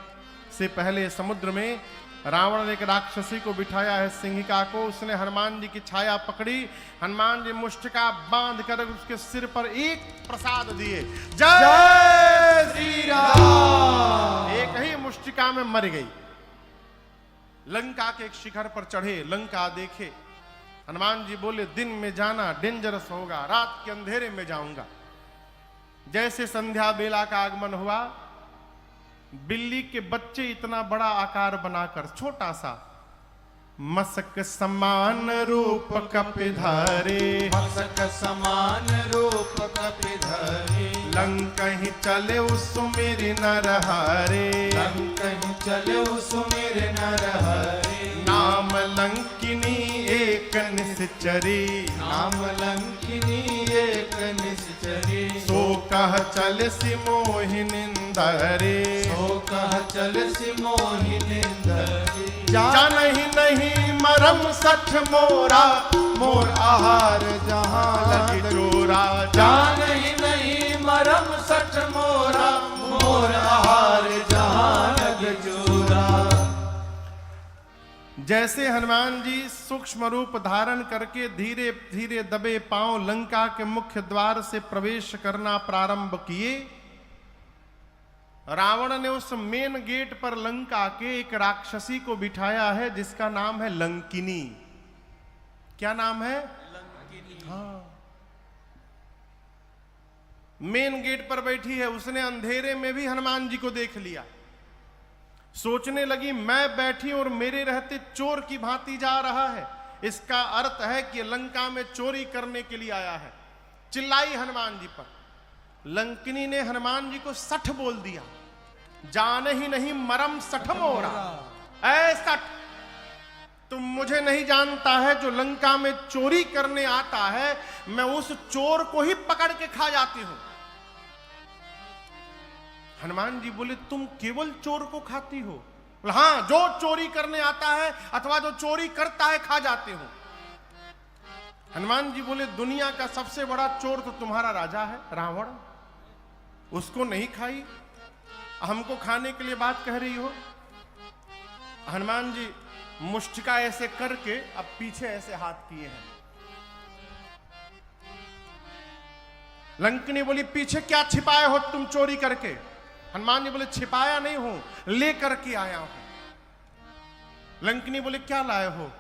Speaker 1: से पहले समुद्र में रावण ने एक राक्षसी को बिठाया है, सिंहिका को। उसने हनुमान जी की छाया पकड़ी, हनुमान जी मुष्टिका बांध कर उसके सिर पर एक प्रसाद दिए, जय श्री राम। एक ही मुष्टिका में मर गई। लंका के एक शिखर पर चढ़े, लंका देखे। हनुमान जी बोले दिन में जाना डेंजरस होगा, रात के अंधेरे में जाऊंगा। जैसे संध्या बेला का आगमन हुआ, बिल्ली के बच्चे इतना बड़ा आकार बनाकर छोटा सा, मसक समान रूप कपिधारे,
Speaker 3: मसक समान रूप कपिधरे।
Speaker 1: लंकहि चले सुमिर नरहरे,
Speaker 3: लंकहि चले सुमिर नरहरे।
Speaker 1: नाम लंकिनी एक निश्चरी,
Speaker 3: नाम लंकिनी एक निश्चरी।
Speaker 1: सो कह चल सिमोहिनिंदरे,
Speaker 3: सो कह चल सिमोहिनिंदरे।
Speaker 1: जानहि नहीं मरम सठ मोरा, मोर आहार जहां लगी चोरा।
Speaker 3: जानहि नहीं मरम सठ मोरा, मोर आहार जहां लग चोरा।
Speaker 1: जैसे हनुमान जी सूक्ष्म रूप धारण करके धीरे धीरे दबे पांव लंका के मुख्य द्वार से प्रवेश करना प्रारंभ किए, रावण ने उस मेन गेट पर लंका के एक राक्षसी को बिठाया है जिसका नाम है लंकिनी। क्या नाम है? लंकिनी। हाँ, मेन गेट पर बैठी है। उसने अंधेरे में भी हनुमान जी को देख लिया। सोचने लगी मैं बैठी और मेरे रहते चोर की भांति जा रहा है, इसका अर्थ है कि लंका में चोरी करने के लिए आया है। चिल्लाई हनुमान जी पर। लंकिनी ने हनुमान जी को सठ बोल दिया, जान ही नहीं मरम सठ मोरा। ऐ सठ, तुम मुझे नहीं जानता है, जो लंका में चोरी करने आता है मैं उस चोर को ही पकड़ के खा जाती हूं। हनुमान जी बोले तुम केवल चोर को खाती हो? बोले हां, जो चोरी करने आता है अथवा जो चोरी करता है खा जाती हूं। हनुमान जी बोले दुनिया का सबसे बड़ा चोर तो तुम्हारा राजा है रावण, उसको नहीं खाई, हमको खाने के लिए बात कह रही हो? हनुमान जी मुष्टिका ऐसे करके अब पीछे ऐसे हाथ किए हैं। लंकिनी बोली पीछे क्या छिपाए हो तुम चोरी करके? हनुमान जी बोले छिपाया नहीं हूं, लेकर के आया हूं। लंकिनी बोले क्या लाए हो?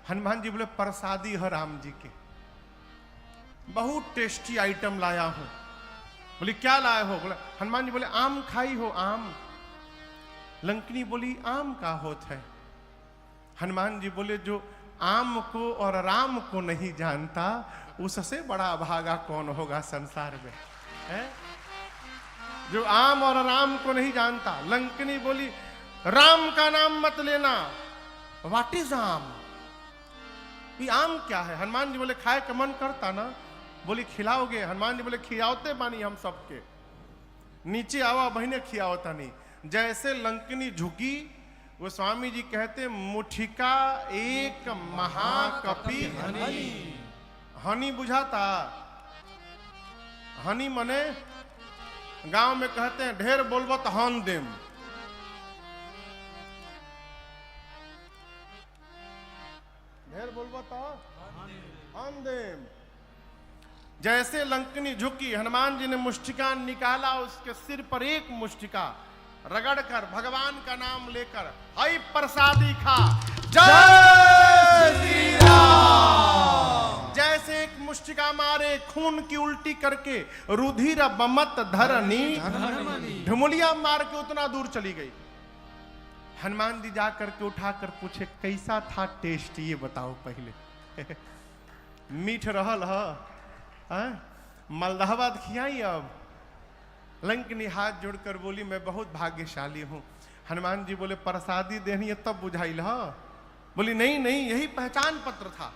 Speaker 1: हनुमान जी बोले प्रसादी है राम जी के, बहुत टेस्टी आइटम लाया हूं। बोले क्या लाए हो? बोले हनुमान जी बोले आम खाई हो आम? लंकिनी बोली आम का होता है? हनुमान जी बोले जो आम को और राम को नहीं जानता उससे बड़ा भागा कौन होगा संसार में, है? जो आम और राम को नहीं जानता। लंकिनी बोली राम का नाम मत लेना, व्हाट इज आम? ये आम क्या है? हनुमान जी बोले खाए का मन करता ना? बोली खिलाओगे? हनुमान जी बोले खिलाते बानी हम सबके, नीचे आवा बहने खियावता नहीं। जैसे लंकिनी झुकी, वो स्वामी जी कहते मुठिका एक महाकपि हनी। हनी बुझाता? हनी मने गांव में कहते हैं ढेर बोलबो तो हन देम। ढेर बोलबो तो हन देम। जैसे लंकिनी झुकी, हनुमान जी ने मुष्टिका निकाला, उसके सिर पर एक मुष्टिका रगड़कर भगवान का नाम लेकर हई प्रसादी खा, जय श्री राम। जैसे एक मुष्टिका मारे खून की उल्टी करके रुधिर बमत धरनी ढुमुलिया मार के उतना दूर चली गई। हनुमान जी जाकर के उठाकर पूछे कैसा था टेस्ट, ये बताओ पहले। मीठ रहल है? मलदहबाद खियाई अब? लंकिनी हाथ जोड़कर बोली मैं बहुत भाग्यशाली हूं। हनुमान जी बोले प्रसादी देनी है तब बुझाइल हा? बोली नहीं नहीं, यही पहचान पत्र था।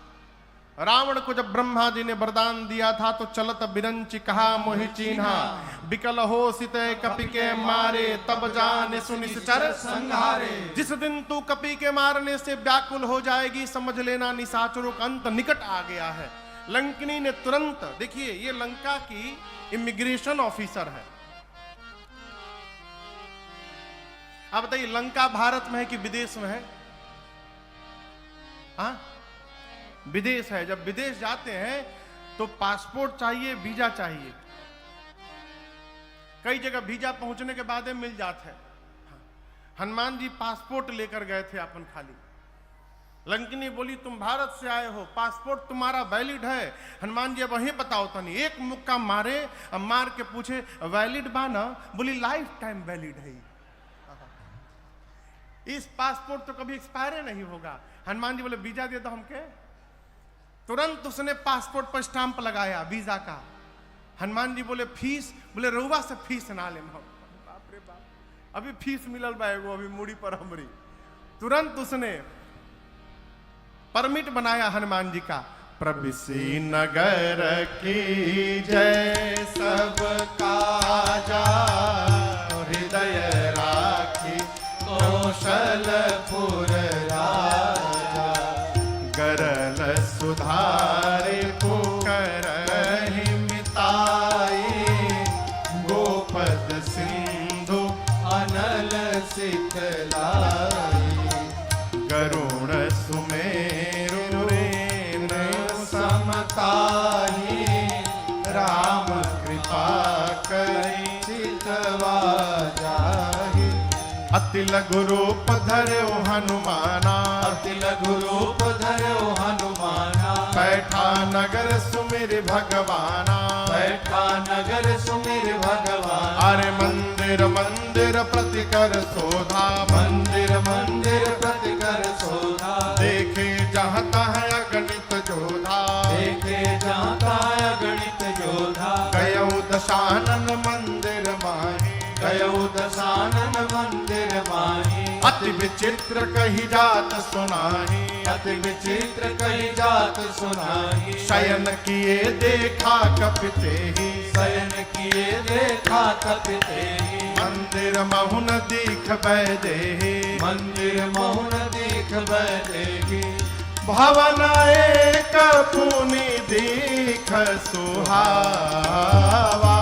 Speaker 1: रावण को जब ब्रह्मा जी ने वरदान दिया था तो चलत बिरंची कहा मोहि चीन्हा, बिकल हो सिते कपि के मारे तब जाने सुनिश्चर संहारे। जिस दिन तू कपि के मारने से व्याकुल हो जाएगी समझ लेना निशाचरों का अंत निकट आ गया है। लंकिनी ने तुरंत, देखिए ये लंका की इमिग्रेशन ऑफिसर है। अब बताइए लंका भारत में है कि विदेश में है? हाँ विदेश है। जब विदेश जाते हैं तो पासपोर्ट चाहिए, वीजा चाहिए। कई जगह वीजा पहुंचने के बाद मिल जाता है। हनुमान जी पासपोर्ट लेकर गए थे अपन खाली। लंकिनी बोली तुम भारत से आए हो, पासपोर्ट तुम्हारा वैलिड है? हनुमान जी अब वहीं बताओ तनी। एक मुक्का मारे, अब मार के पूछे वैलिड बा ना? बोली लाइफ टाइम वैलिड है, इस पासपोर्ट तो कभी एक्सपायर नहीं होगा। हनुमान जी बोले वीजा दे दो हमके। तुरंत उसने पासपोर्ट पर स्टांप लगाया वीजा का। हनुमान जी बोले फीस? बोले रउआ से फीस ना ले। बाप रे बाप, अभी फीस मिलल बा एगो, अभी मुड़ी पर हमरी। तुरंत उसने परमिट बनाया हनुमान जी का। प्रविसी नगर की जय सब काजा, हृदय राखी कौशलपुर राजा। गरल सुधारे पुकरहि मिताई, गोपद सिंधु अनल सिखलाई। गरुण सुमेरु रेनु समताही, राम कृपा करि चितवा जाहि। अति लघु रूप धर्यो हनुमाना,
Speaker 3: अति लघु रूप धर्यो हनुमाना।
Speaker 1: बैठा नगर सुमिर भगवाना,
Speaker 3: बैठा नगर सुमिर भगवान।
Speaker 1: अरे मंदिर मंदिर प्रति कर शोधा,
Speaker 3: मंदिर मंदिर प्रति कर शोधा।
Speaker 1: देखे जहाँ तहाँ अगणित जोधा,
Speaker 3: देखे जाता अगणित योधा।
Speaker 1: गयौ दशानन मंदिर माही,
Speaker 3: गयौ दशानन मंदिर माही।
Speaker 1: अति विचित्र कही जात सुनाही,
Speaker 3: अति विचित्र कही जात सुनाही।
Speaker 1: शयन किए देखा कपिते ही,
Speaker 3: शयन किए देखा कपिते ही।
Speaker 1: मंदिर महुन दीख बैदेही,
Speaker 3: मंदिर मौन दीख बैठेगी।
Speaker 1: भवन एक पुनि दीख सुहावा।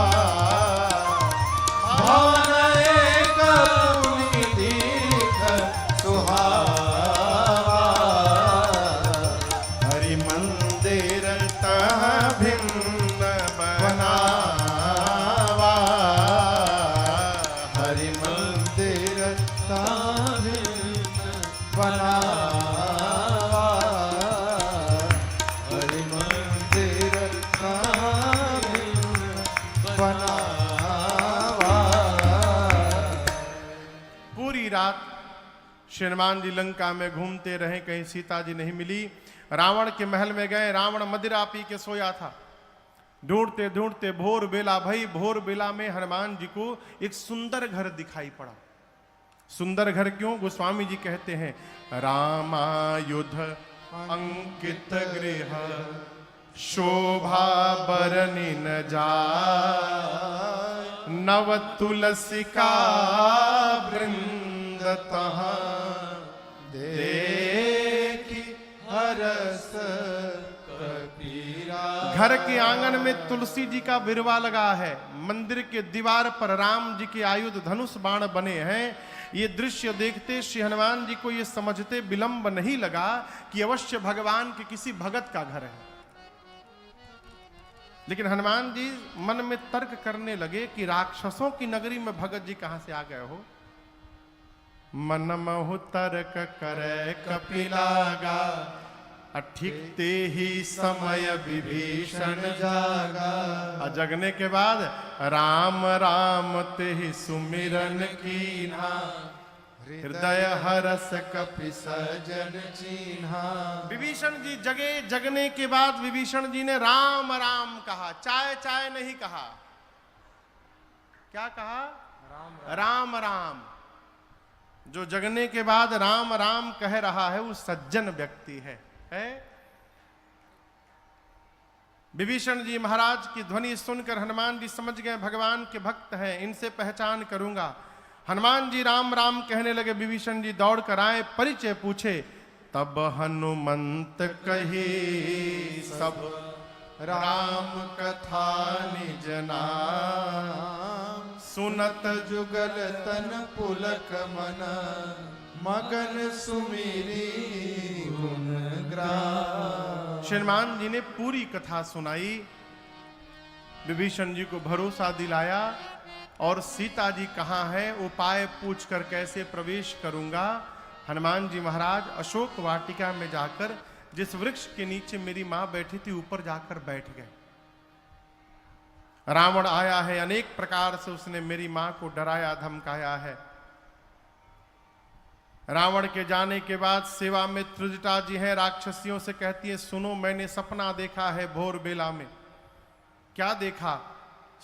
Speaker 3: भवन एक पुनि दीख सुहावा।
Speaker 1: हरि मंदिर तह भिन्न बनावा,
Speaker 3: हरि मंदिर ताभिन्न बनावा।
Speaker 1: श्री हनुमान जी लंका में घूमते रहे, कहीं सीता जी नहीं मिली। रावण के महल में गए, रावण मदिरा पी के सोया था। ढूंढते ढूंढते भोर बेला भई, भोर बेला में हनुमान जी को एक सुंदर घर दिखाई पड़ा। सुंदर घर क्यों? गोस्वामी जी कहते हैं, रामायुध अंकित गृह शोभा बरनी न जाय, नव तुलसिका वृंद तहाँ
Speaker 2: देखी हरस कपीरा।
Speaker 1: घर के आंगन में तुलसी जी का बिरवा लगा है। मंदिर के दीवार पर राम जी के आयुध धनुष बाण बने हैं। ये दृश्य देखते श्री हनुमान जी को ये समझते विलंब नहीं लगा कि अवश्य भगवान के किसी भगत का घर है। लेकिन हनुमान जी मन में तर्क करने लगे कि राक्षसों की नगरी में भगत जी कहां से आ गए हो। मन महु तर्क करे कपिलागा, अठिकते ही समय विभीषण जागा। जगने के बाद राम राम ते ही सुमिरन कीन्हा, हृदय हरस कपि सजन चीन्हा। विभीषण जी जगे। जगने के बाद विभीषण जी ने राम राम कहा, चाय चाय नहीं कहा। क्या कहा? राम राम। जो जगने के बाद राम राम कह रहा है वो सज्जन व्यक्ति है। विभीषण जी महाराज की ध्वनि सुनकर हनुमान जी समझ गए भगवान के भक्त हैं, इनसे पहचान करूंगा। हनुमान जी राम राम कहने लगे। विभीषण जी दौड़ कर आए, परिचय पूछे। तब हनुमंत कही सब राम कथा निज नाम, सुनत
Speaker 2: जुगल तन पुलक मन, मगन सुमिरी गुण ग्राम।
Speaker 1: श्री हनुमान जी ने पूरी कथा सुनाई, विभीषण जी को भरोसा दिलाया और सीता जी कहाँ है उपाय पूछकर कैसे प्रवेश करूंगा। हनुमान जी महाराज अशोक वाटिका में जाकर जिस वृक्ष के नीचे मेरी मां बैठी थी ऊपर जाकर बैठ गए। रावण आया है, अनेक प्रकार से उसने मेरी मां को डराया धमकाया है। रावण के जाने के बाद सेवा में त्रिजटा जी हैं, राक्षसियों से कहती है सुनो मैंने सपना देखा है भोर बेला में। क्या देखा?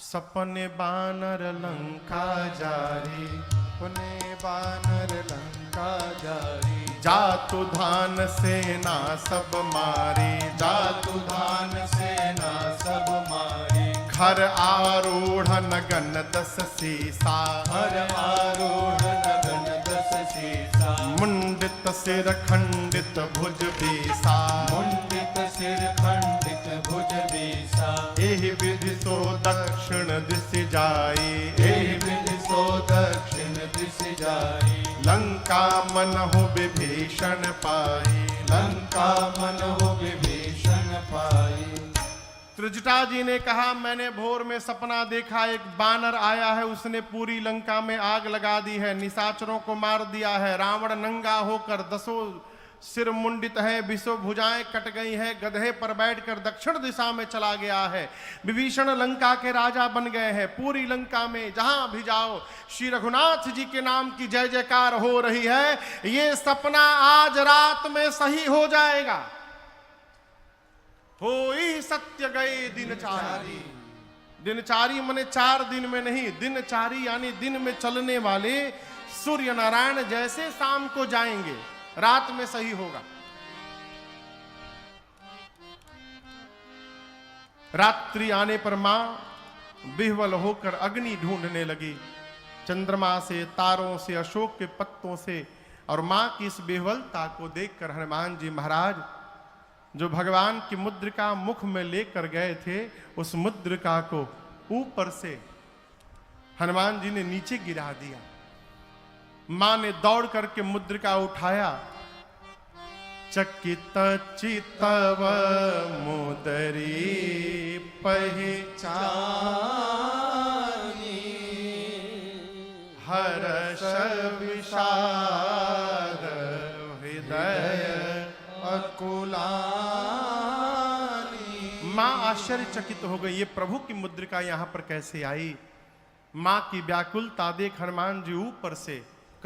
Speaker 1: सपने बानर लंका जारी,
Speaker 2: पुने बानर लंका जारी,
Speaker 1: जातु धान सेना सब मारी,
Speaker 3: जातु धान सेना सब मारी,
Speaker 1: घर आरूढ़ नगन दस सीसा,
Speaker 3: हर आरूढ़ नगन दस सीसा,
Speaker 1: मुंडित सिर खंडित भुज बीसा,
Speaker 3: मुंडित सिर खंडित भुज बीसा,
Speaker 1: एहि विधि सो दक्षिण दिश जाई,
Speaker 3: एहि विधि सो दक्षिण दिश जाई,
Speaker 1: लंका मन हो विभीषण पाई,
Speaker 3: लंका मन हो विभीषण पाई।
Speaker 1: त्रिजटा जी ने कहा मैंने भोर में सपना देखा, एक बानर आया है, उसने पूरी लंका में आग लगा दी है, निशाचरों को मार दिया है। रावण नंगा होकर दसों सिर मुंडित है, बिसो भुजाएं कट गई है, गधे पर बैठकर दक्षिण दिशा में चला गया है। विभीषण लंका के राजा बन गए हैं। पूरी लंका में जहां भी जाओ श्री रघुनाथ जी के नाम की जय जयकार हो रही है। ये सपना आज रात में सही हो जाएगा। होई सत्य गए दिनचारी। दिनचारी माने 4 दिन में नहीं, दिनचारी यानी दिन में चलने वाले सूर्य नारायण जैसे शाम को जाएंगे, रात में सही होगा। रात्रि आने पर मां विह्वल होकर अग्नि ढूंढने लगी, चंद्रमा से, तारों से, अशोक के पत्तों से। और मां की इस विह्वलता को देखकर हनुमान जी महाराज जो भगवान की मुद्रिका मुख में लेकर गए थे, उस मुद्रिका को ऊपर से हनुमान जी ने नीचे गिरा दिया। मां ने दौड़ करके मुद्रिका उठाया। चकित चितव मुदरी पहचानी, हर्ष विषाद हृदय अकुलानी। मां आश्चर्यचकित हो गई, ये प्रभु की मुद्रिका यहां पर कैसे आई। मां की व्याकुलता देख हनुमान जी ऊपर से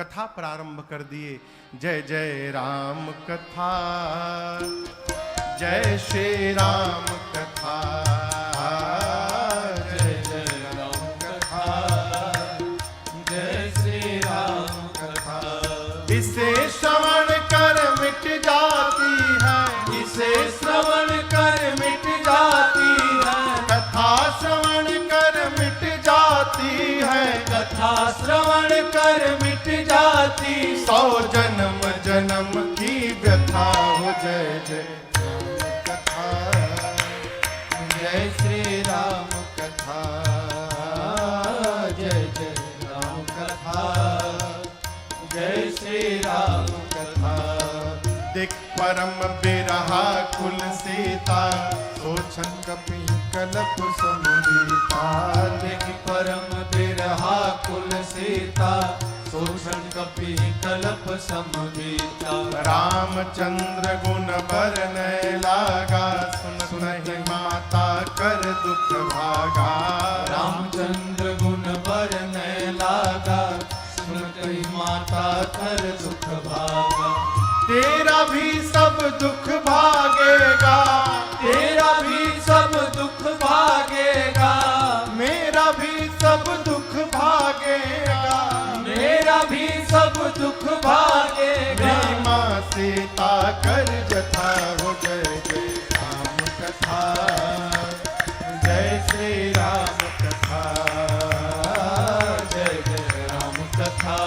Speaker 1: कथा प्रारंभ कर दिए। जय जय राम कथा, जय श्री राम कथा,
Speaker 3: जय जय राम कथा, जय श्री राम कथा।
Speaker 1: इसे श्रवण कर मिट जाती है,
Speaker 3: इसे श्रवण कर मिट जाती है,
Speaker 1: कथा श्रवण कर मिट जाती है,
Speaker 3: कथा श्रवण कर मिट जाती।
Speaker 1: 100 जन्म जन्म की व्यथा हो। जय जय राम कथा,
Speaker 2: जय श्री राम कथा,
Speaker 3: जय जय राम कथा, जय श्री राम कथा।
Speaker 1: देख परम बिरहा कुल सीता,
Speaker 2: सोचन कपि कलप समुदीता।
Speaker 3: देख परम बिरहा कुल सीता, सोचन कपि कलप समुदीता।
Speaker 1: रामचंद्र गुण बरनय लागा, सुन सुनहि माता कर दुख भागा।
Speaker 3: रामचंद्र गुण बरनय लागा, सुनहि माता कर दुख भागा।
Speaker 1: तेरा भी सब दुख भागेगा,
Speaker 3: तेरा भी सब दुख भागेगा,
Speaker 1: मेरा भी सब दुख भागेगा।
Speaker 3: मेरा भी सब दुख भागेगा।
Speaker 1: मेरी माँ सीता कर जथा हो। जय जय राम कथा, जय श्री राम कथा,
Speaker 3: जय जय राम कथा,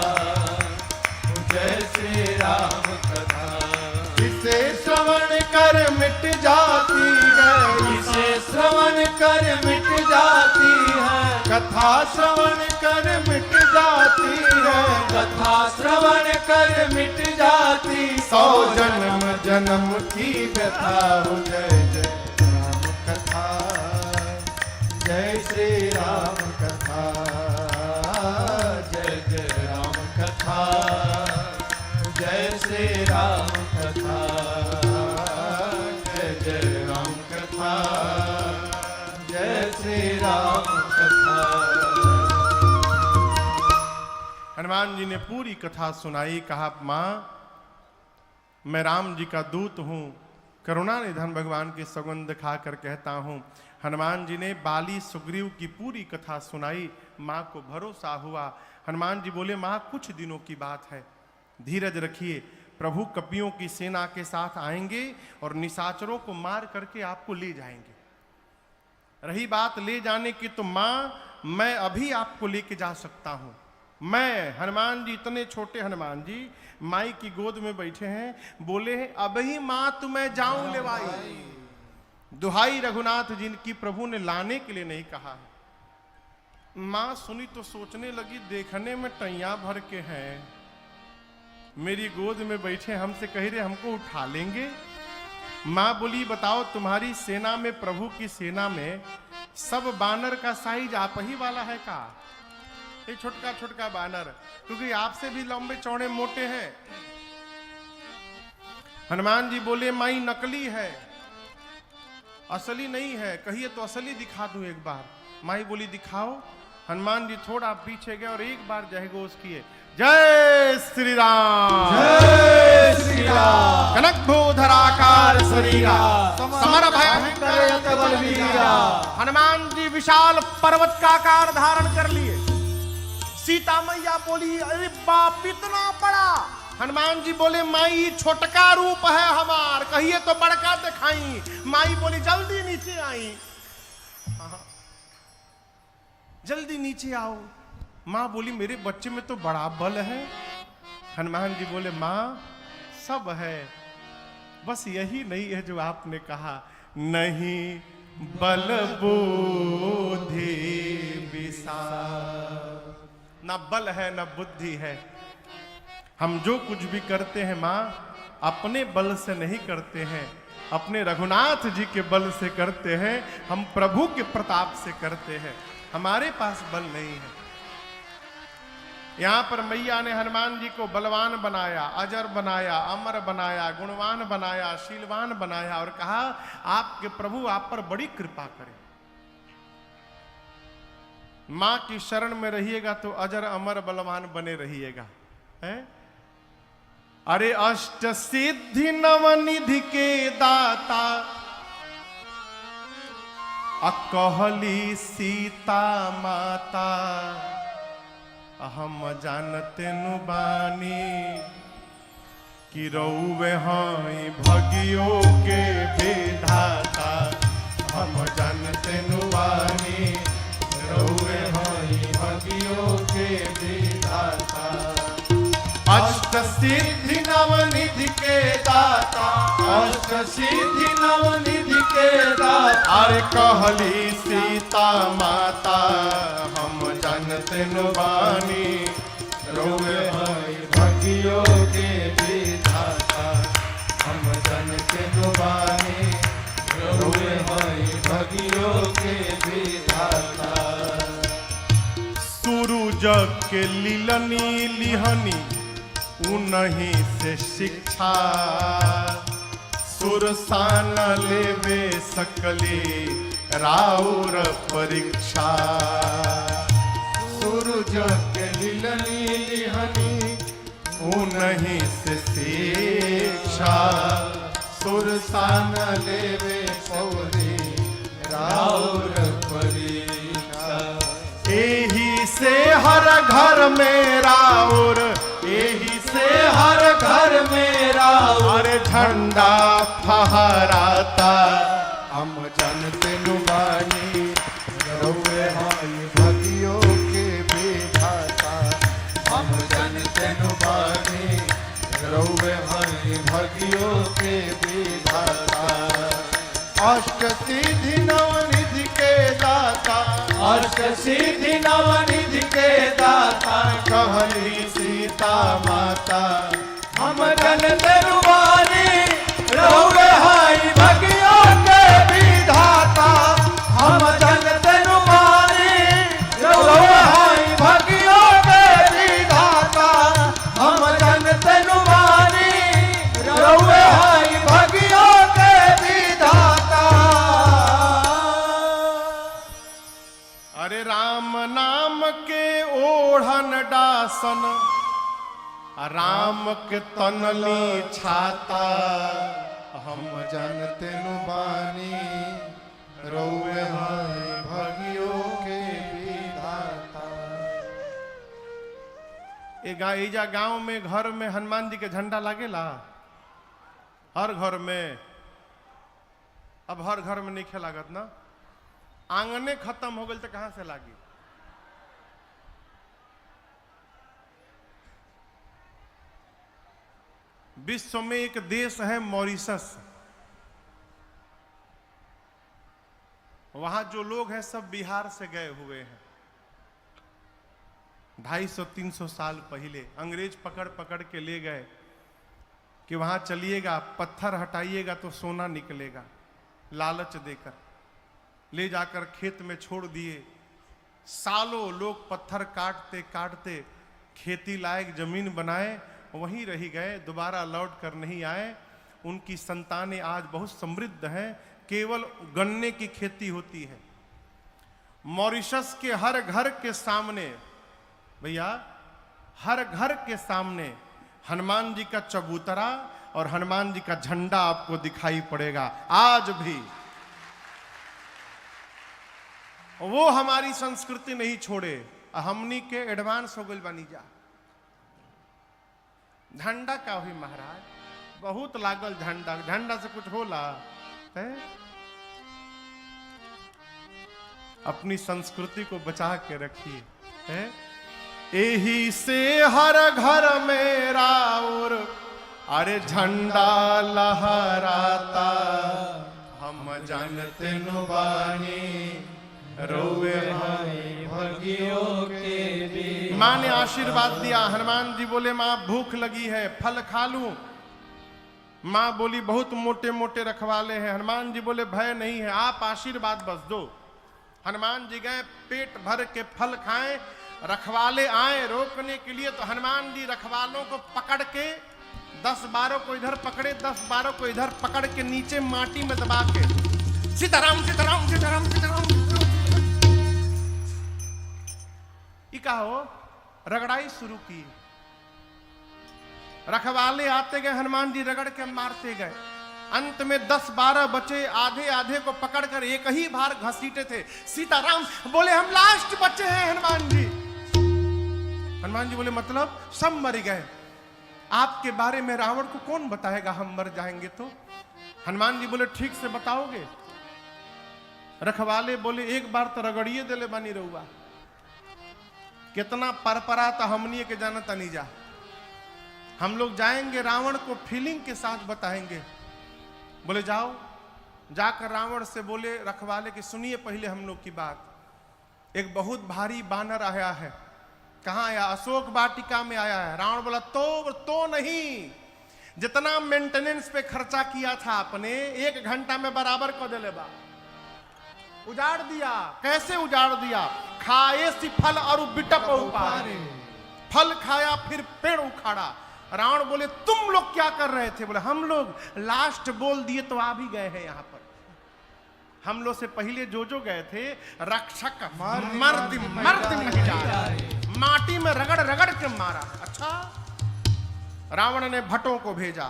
Speaker 3: जय श्री राम कथा।
Speaker 1: इसे श्रवण कर मिट जाती है,
Speaker 3: इसे श्रवण कर मिट जाती है,
Speaker 1: कथा श्रवण कर मिट जाती है।
Speaker 3: कथा श्रवण कर मिट जाती।
Speaker 1: 100 जन्म जन्म की व्यथा हो। जय जय राम कथा, जय श्री राम कथा,
Speaker 3: जय जय राम कथा, जय श्री राम कथा, जय जय राम कथा, जय श्री राम कथा।
Speaker 1: हनुमान जी ने पूरी कथा सुनाई। कहा माँ मैं राम जी का दूत हूँ, करुणा निधन भगवान की सौगंध खाकर कहता हूँ। हनुमान जी ने बाली सुग्रीव की पूरी कथा सुनाई। माँ को भरोसा हुआ। हनुमान जी बोले माँ कुछ दिनों की बात है, धीरज रखिए, प्रभु कपियों की सेना के साथ आएंगे और निशाचरों को मार करके आपको ले जाएंगे। रही बात ले जाने की तो माँ मैं अभी आपको लेके जा सकता हूँ। मैं हनुमान जी, इतने छोटे हनुमान जी माई की गोद में बैठे हैं, बोले हैं अभी माँ तुम्हें जाऊं लेवाई। दुहाई रघुनाथ जिनकी प्रभु ने लाने के लिए नहीं कहा है। माँ सुनी तो सोचने लगी देखने में टैया भर के हैं, मेरी गोद में बैठे हमसे कह रहे हमको उठा लेंगे। माँ बोली बताओ तुम्हारी सेना में, प्रभु की सेना में सब बानर का साइज आप ही वाला है का? एक छोटका छोटका बानर, क्योंकि आपसे भी लंबे चौड़े मोटे हैं। हनुमान जी बोले माई नकली है, असली नहीं है। कहिए तो असली दिखा दूं एक बार। माई बोली दिखाओ। हनुमान जी थोड़ा पीछे गए और एक बार जय घोष किए, जय श्री राम,
Speaker 3: जय श्री राम।
Speaker 1: कनक भूधराकार शरीरा, समर
Speaker 3: भयंकर बलवीरा।
Speaker 1: हनुमान जी विशाल पर्वत का आकार धारण कर लिए। सीता मैया बोली अरे बाप इतना बड़ा। हनुमान जी बोले माई छोटका रूप है हमार, कहिए तो बड़का दिखाई। माई बोली जल्दी नीचे आई, जल्दी नीचे आओ। माँ बोली मेरे बच्चे में तो बड़ा बल है। हनुमान जी बोले माँ सब है, बस यही नहीं है जो आपने कहा, नहीं बल बुद्धि विशाल। ना बल है ना बुद्धि है। हम जो कुछ भी करते हैं माँ अपने बल से नहीं करते हैं, अपने रघुनाथ जी के बल से करते हैं। हम प्रभु के प्रताप से करते हैं, हमारे पास बल नहीं है। यहां पर मैया ने हनुमान जी को बलवान बनाया, अजर बनाया, अमर बनाया, गुणवान बनाया, शीलवान बनाया और कहा आपके प्रभु आप पर बड़ी कृपा करें। मां की शरण में रहिएगा तो अजर अमर बलवान बने रहिएगा। है? अरे अष्ट सिद्धि नवनिधि के दाता कहली सीता माता हम जानते नु बानी कि रउवे हई भगियो के विधाता हम जानते नु बानी रउवे हई भगियो के विधाता अष्ट सिद्धि नवनिधि के दाता
Speaker 3: अष्ट सिद्धि नवनिधि के दाता
Speaker 1: अरे कहली सीता माता हम जानते नु बानी
Speaker 3: रउवे हई भगियो के विधाता हम जानते नु बानी रउवे हई भगियो के विधाता
Speaker 1: सूरज के लीलनी लिहनी उन्हीं से शिक्षा सुरसान लेवे सकली राउर परीक्षा
Speaker 2: सूरज के लिलनी लिहनी
Speaker 1: उन्हीं से शिक्षा
Speaker 2: सुरसान लेवे पौरी राउर परीक्षा
Speaker 1: एही से हर घर में राउर एही से हर
Speaker 3: घर मेरा
Speaker 1: और झंडा फहराता
Speaker 2: हम जानते नु बानी रउवे हई भगियो के विधाता हम जानते नु बानी रउवे हई भगियो के विधाता अष्ट सिद्धि नवनिधि के दाता
Speaker 3: अष्ट सिद्धि नवनिधि के दाता
Speaker 1: कहली सीता माता
Speaker 3: हम जानते नु बानी रउवे हई भगियो के विधाता हम जानते नु बानी रउवे हई भगियो के विधाता हम जानते नु बानी रउवे हई भगियो के विधाता
Speaker 1: अरे राम नाम के ओढ़न डासन राम के तनली छाता
Speaker 2: हम जानते नु बानी रउवे हई भगियो के विधाता
Speaker 1: एजा गांव में घर में हनुमान जी के झंडा लागेला हर घर में। अब हर घर में नहीं लागत ना, आंगने खत्म हो गए तो कहां से लागी। विश्व में एक देश है मॉरिशस, वहां जो लोग हैं सब बिहार से गए हुए हैं। 250-300 साल पहले अंग्रेज पकड़ पकड़ के ले गए कि वहां चलिएगा, पत्थर हटाइएगा तो सोना निकलेगा, लालच देकर ले जाकर खेत में छोड़ दिए। सालों लोग पत्थर काटते काटते खेती लायक जमीन बनाए, वहीं रह गए, दोबारा लौट कर नहीं आए। उनकी संतानें आज बहुत समृद्ध हैं, केवल गन्ने की खेती होती है। मॉरिशस के हर घर के सामने, भैया हर घर के सामने हनुमान जी का चबूतरा और हनुमान जी का झंडा आपको दिखाई पड़ेगा आज भी। वो हमारी संस्कृति नहीं छोड़े, हमनी के एडवांस हो गई बनी जा। झंडा का हुई महाराज, बहुत लागल झंडा, झंडा से कुछ होला है? अपनी संस्कृति को बचा के रखिए है? यही से हर घर में राउर अरे झंडा लहराता, हम जानते नु बानी रोवे
Speaker 3: हई भगियो के भी।
Speaker 1: माँ ने आशीर्वाद दिया, हनुमान जी बोले माँ भूख लगी है, फल खा लूं? माँ बोली बहुत मोटे मोटे रखवाले हैं। हनुमान जी बोले भय नहीं है, आप आशीर्वाद बस दो। हनुमान जी गए, पेट भर के फल खाएं, रखवाले आए रोकने के लिए, तो हनुमान जी रखवालों को पकड़ के 10-12 को इधर पकड़े, 10-12 को इधर पकड़ के नीचे माटी में दबा के सीताराम सीताराम सीताराम सीताराम ये कहा हो रगड़ाई शुरू की। रखवाले आते गए, हनुमान जी रगड़ के मारते गए। अंत में 10-12 बचे, आधे आधे को पकड़कर एक ही बार घसीटे थे। सीताराम बोले हम लास्ट बचे हैं हनुमान जी। हनुमान जी बोले मतलब? सब मर गए। आपके बारे में रावण को कौन बताएगा हम मर जाएंगे तो? हनुमान जी बोले ठीक से बताओगे? रखवाले बोले एक बार तो रगड़िए दिले बानी रहुआ, कितना परपरा था हमनी के जाना तनी जा। हम लोग जाएंगे रावण को फीलिंग के साथ बताएंगे। बोले जाओ। जाकर रावण से बोले रखवाले कि सुनिए पहले हम लोग की बात, एक बहुत भारी बानर आया है। कहाँ आया? अशोक वाटिका में आया है। रावण बोला तो नहीं, जितना मेंटेनेंस पे खर्चा किया था आपने 1 घंटा में बराबर को दे बा। उजाड़ दिया। कैसे उजाड़ दिया? खाए सी फल और बिटप उपारे, फल खाया फिर पेड़ उखाड़ा। रावण बोले तुम लोग क्या कर रहे थे? बोले हम लोग लास्ट बोल दिए तो आ भी गए हैं यहाँ पर। हम लोग से पहले जो गए थे रक्षक मर्द नहीं जा रहे, माटी में रगड़ रगड़ के मारा। अच्छा। रावण ने भट्टों को भेजा।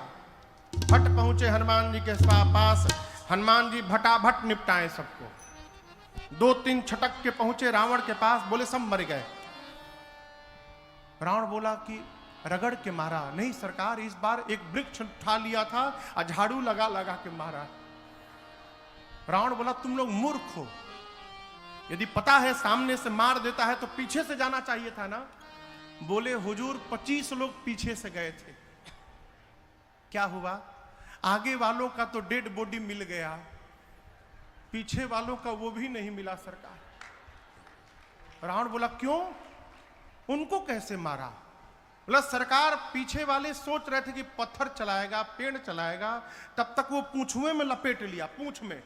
Speaker 1: भट्ट पहुंचे हनुमान जी के पास। हनुमान जी भटाभट निपटाए सबको। 2-3 छटक के पहुंचे रावण के पास। बोले सब मर गए। रावण बोला कि रगड़ के मारा? नहीं सरकार, इस बार एक वृक्ष उठा लिया था और झाड़ू लगा लगा के मारा। रावण बोला तुम लोग मूर्ख हो, यदि पता है सामने से मार देता है तो पीछे से जाना चाहिए था ना। बोले हुजूर 25 लोग पीछे से गए थे। क्या हुआ? आगे वालों का तो डेड बॉडी मिल गया, पीछे वालों का वो भी नहीं मिला सरकार। रावण बोला क्यों? उनको कैसे मारा? बोला सरकार पीछे वाले सोच रहे थे कि पत्थर चलाएगा, पेड़ चलाएगा, तब तक वो पूंछुए में लपेट लिया, पूंछ में।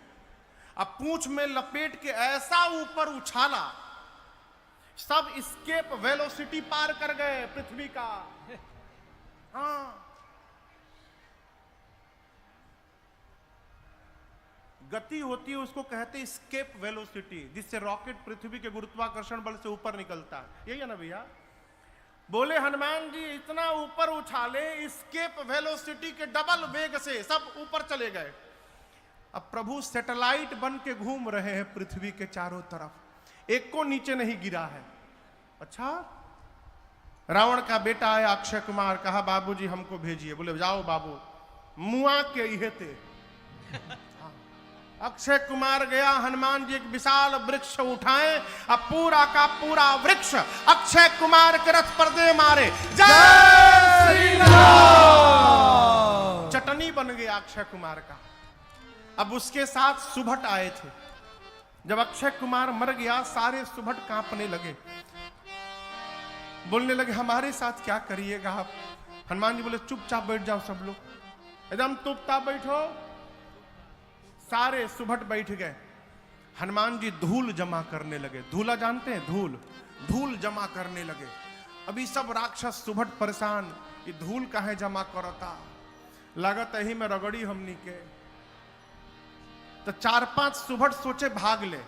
Speaker 1: अब पूंछ में लपेट के ऐसा ऊपर उछाला, सब स्केप वेलोसिटी पार कर गए पृथ्वी का। हाँ, गति होती है उसको कहते हैं स्केप वेलोसिटी, जिससे रॉकेट पृथ्वी के गुरुत्वाकर्षण बल से ऊपर निकलता है। यही है ना भैया? बोले हनुमान जी इतना ऊपर उछाले, स्केप वेलोसिटी के डबल वेग से सब ऊपर चले गए। अब प्रभु सैटेलाइट बन के घूम रहे हैं पृथ्वी के चारों तरफ, एक को नीचे नहीं गिरा है। अच्छा। रावण का बेटा आया अक्षय कुमार, कहा बाबूजी हमको भेजिए। बोले जाओ बाबू, मुआ के इहे थे। अक्षय कुमार गया, हनुमान जी एक विशाल वृक्ष उठाए, अब पूरा का पूरा वृक्ष अक्षय कुमार के रथ पर दे मारे। जय श्री राम। चटनी बन गया अक्षय कुमार का। अब उसके साथ सुभट आए थे। जब अक्षय कुमार मर गया सारे सुभट कांपने लगे, बोलने लगे हमारे साथ क्या करिएगा आप? हनुमान जी बोले चुपचाप बैठ जाओ सब लोग, एकदम चुपचाप बैठो। सारे सुभट बैठ गए। हनुमान जी धूल जमा करने लगे। धूला जानते हैं? धूल, धूल जमा करने लगे। अभी सब राक्षस सुभट परेशान, ये धूल काहे जमा करता, लागत ही में रगड़ी हमनी के। तो 4-5 सुभट सोचे भाग ले।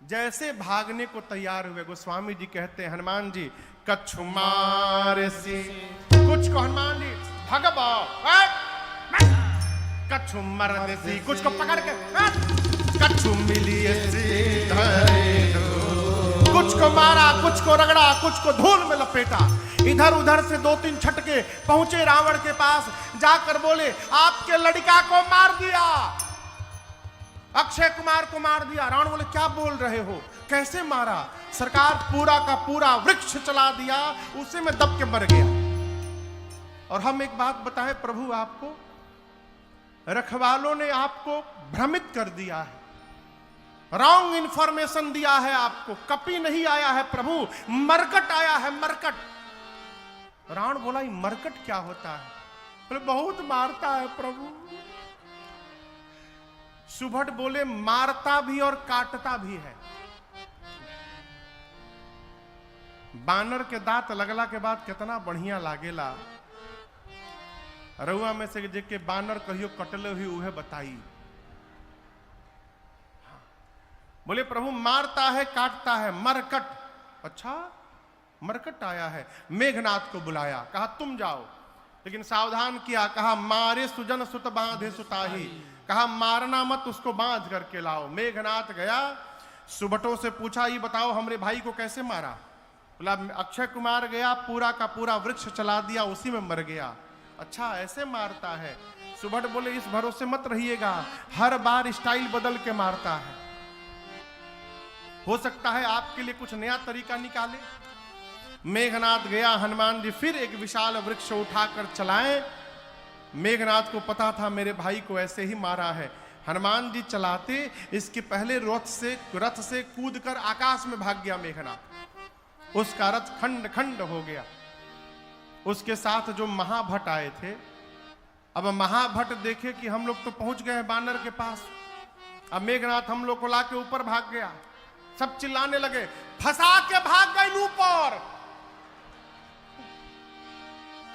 Speaker 1: जैसे भागने को तैयार हुए, गोस्वामी जी कहते हैं हनुमान जी कछु मार सी, कुछ को हनुमान जी भगबा, कछु मर्द सी, कुछ को पकड़ के कछु मिली सी, कुछ को मारा, कुछ को रगड़ा, कुछ को धूल में लपेटा। इधर उधर से 2-3 छटके पहुंचे रावण के पास, जाकर बोले आपके लड़का को मार दिया, अक्षय कुमार को मार दिया। रावण बोले क्या बोल रहे हो, कैसे मारा? सरकार पूरा का पूरा वृक्ष चला दिया, उसी में दब के मर गया। और हम एक बात बताएं प्रभु आपको, रखवालों ने आपको भ्रमित कर दिया है, रॉन्ग इंफॉर्मेशन दिया है आपको। कपि नहीं आया है प्रभु, मरकट आया है, मरकट। रावण बोला ये मरकट क्या होता है? बोले बहुत मारता है प्रभु। सुभट बोले मारता भी और काटता भी है। बानर के दांत लगला के बाद कितना बढ़िया लागेला। रउआ में से जेके बानर कहियो कटले हुई उहे बताई। बोले प्रभु मारता है काटता है, मरकट। अच्छा, मरकट आया है। मेघनाथ को बुलाया, कहा तुम जाओ, लेकिन सावधान किया, कहा मारे सुजन सुत बांधे सुताही, कहा मारना मत, उसको बांध करके लाओ। मेघनाथ गया, सुबटों से पूछा ये बताओ हमरे भाई को कैसे मारा? बोला अक्षय कुमार गया, पूरा का पूरा वृक्ष चला दिया, उसी में मर गया। अच्छा ऐसे मारता है? सुबट बोले इस भरोसे मत रहिएगा, हर बार स्टाइल बदल के मारता है, हो सकता है आपके लिए कुछ नया तरीका निकाले। मेघनाथ गया, हनुमान जी फिर एक विशाल वृक्ष उठाकर चलाए। मेघनाथ को पता था मेरे भाई को ऐसे ही मारा है। हनुमान जी चलाते, इसके पहले रथ से कूदकर आकाश में भाग गया मेघनाथ। उसका रथ खंड खंड हो गया। उसके साथ जो महाभट आए थे, अब महाभट देखे कि हम लोग तो पहुंच गए हैं बानर के पास, अब मेघनाथ हम लोग को लाके ऊपर भाग गया। सब चिल्लाने लगे फंसा के भाग गए ऊपर,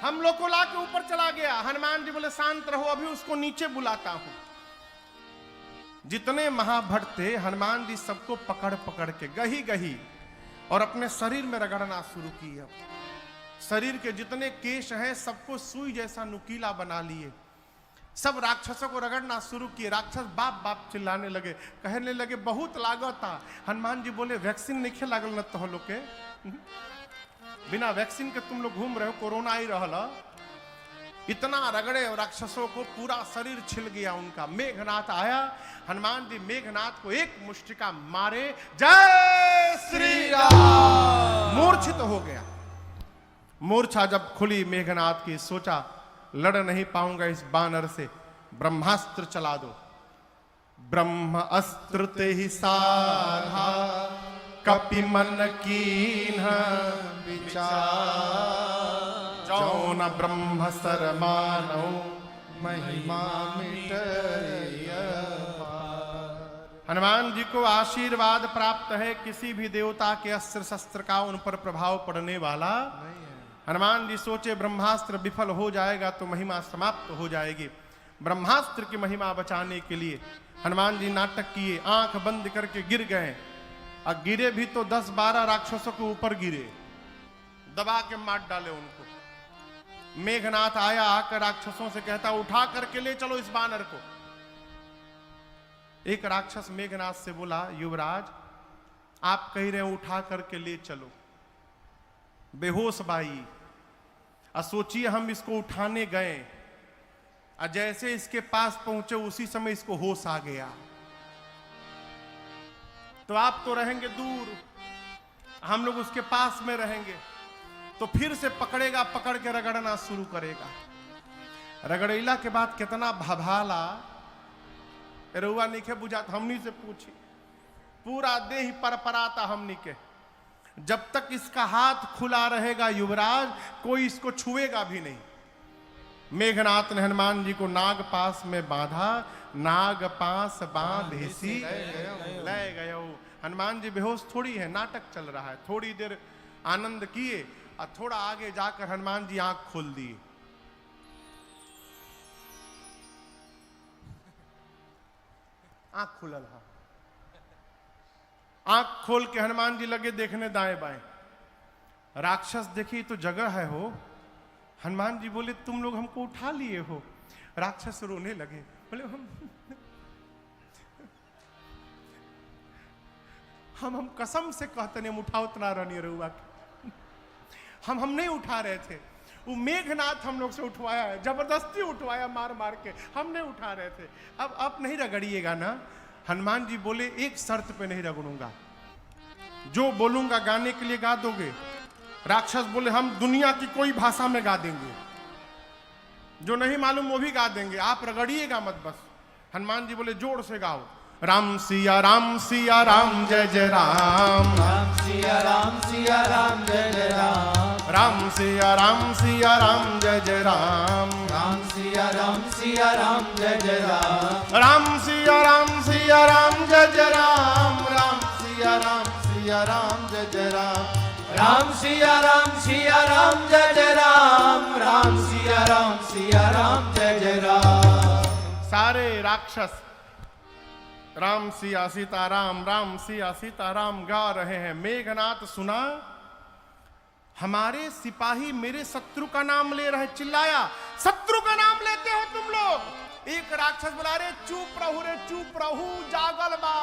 Speaker 1: हम लोग को लाके ऊपर चला गया। हनुमान जी बोले शांत रहो, अभी उसको नीचे बुलाता हूं। जितने महाभट थे, हनुमान जी सबको पकड़ पकड़ के गही गही और अपने शरीर में रगड़ना शुरू किया। शरीर के जितने केश हैं सबको सुई जैसा नुकीला बना लिए। सब राक्षसों को रगड़ना शुरू किए। राक्षस बाप बाप चिल्लाने लगे, कहने लगे बहुत लागता। हनुमान जी बोले वैक्सीन नहीं लागल न तो लोग के, बिना वैक्सीन के तुम लोग घूम रहे हो, कोरोना ही रहला। इतना रगड़े और राक्षसों को पूरा शरीर छिल गया उनका। मेघनाथ आया, हनुमान जी मेघनाथ को एक मुष्टिका मारे, जय श्री राम, मूर्छित हो गया। मूर्छा जब खुली मेघनाथ की, सोचा लड़ नहीं पाऊंगा इस बानर से, ब्रह्मास्त्र चला दो। ब्रह्म अस्त्र ते ही साधा, कपि मन कीन्ह विचार, जौन ब्रह्म सर मानो
Speaker 2: महिमा मिटय।
Speaker 1: हनुमान जी को आशीर्वाद प्राप्त है, किसी भी देवता के अस्त्र शस्त्र का उन पर प्रभाव पड़ने वाला नहीं है। हनुमान जी सोचे ब्रह्मास्त्र विफल हो जाएगा तो महिमा समाप्त हो जाएगी। ब्रह्मास्त्र की महिमा बचाने के लिए हनुमान जी नाटक किए, आंख बंद करके गिर गए। और गिरे भी तो 10-12 राक्षसों के ऊपर गिरे, दबा के मार डाले उनको। मेघनाथ आया, आकर राक्षसों से कहता उठा करके ले चलो इस बानर को। एक राक्षस मेघनाथ से बोला युवराज आप कह रहे हैं उठा करके ले चलो, बेहोश बाई। सोचिए हम इसको उठाने गए, और जैसे इसके पास पहुंचे उसी समय इसको होश आ गया। तो आप तो रहेंगे दूर, हम लोग उसके पास में रहेंगे, तो फिर से पकड़ेगा, पकड़ के रगड़ना शुरू करेगा। रगड़ैला के बाद कितना भभाला, रुआ नीचे बुझाता, हमनी से पूछी, पूरा देह परपराता हमनी के। जब तक इसका हाथ खुला रहेगा युवराज, कोई इसको छुएगा भी नहीं। मेघनाथ ने हनुमान जी को नाग पास में बांधा, नाग पास बांधेसी ले गयो। हनुमान जी बेहोश थोड़ी है, नाटक चल रहा है। थोड़ी देर आनंद किए और थोड़ा आगे जाकर हनुमान जी आंख खोल दिए। आंख खुलल है, आंख खोल के हनुमान जी लगे देखने दाएं बाएं। राक्षस देखी तो जगह है हो। हनुमान जी बोले तुम लोग हमको उठा लिए हो। राक्षस रोने लगे, बोले हम कसम से कहते नहीं हम उठाओ तना रहनी रहुआ, हम नहीं उठा रहे थे। वो मेघनाथ हम लोग से उठवाया है, जबरदस्ती उठवाया मार मार के, हम नहीं उठा रहे थे। अब नहीं रगड़िएगा ना। हनुमान जी बोले एक शर्त पे नहीं रगड़ूंगा, जो बोलूंगा गाने के लिए गा दोगे? राक्षस बोले हम दुनिया की कोई भाषा में गा देंगे, जो नहीं मालूम वो भी गा देंगे, आप रगड़िएगा मत बस। हनुमान जी बोले जोर से गाओ, राम सिया राम सिया राम जय जय राम,
Speaker 3: राम सिया राम सिया राम जय जय राम,
Speaker 1: राम सिया राम सिया राम जय जय राम,
Speaker 3: राम सिया राम सिया राम जय जय राम,
Speaker 1: राम सिया राम सिया राम जय जय राम, राम सिया राम सिया राम जय जय राम,
Speaker 3: राम सिया राम सिया राम जय जय राम, राम सिया राम सिया राम जय जय राम।
Speaker 1: सारे राक्षस राम सिया सीताराम, राम सिया सीताराम गा रहे हैं। मेघनाथ सुना, हमारे सिपाही मेरे शत्रु का नाम ले रहे, चिल्लाया, शत्रु का नाम लेते हो तुम लोग। एक राक्षस बोला, रे चुप रहू जागल बा।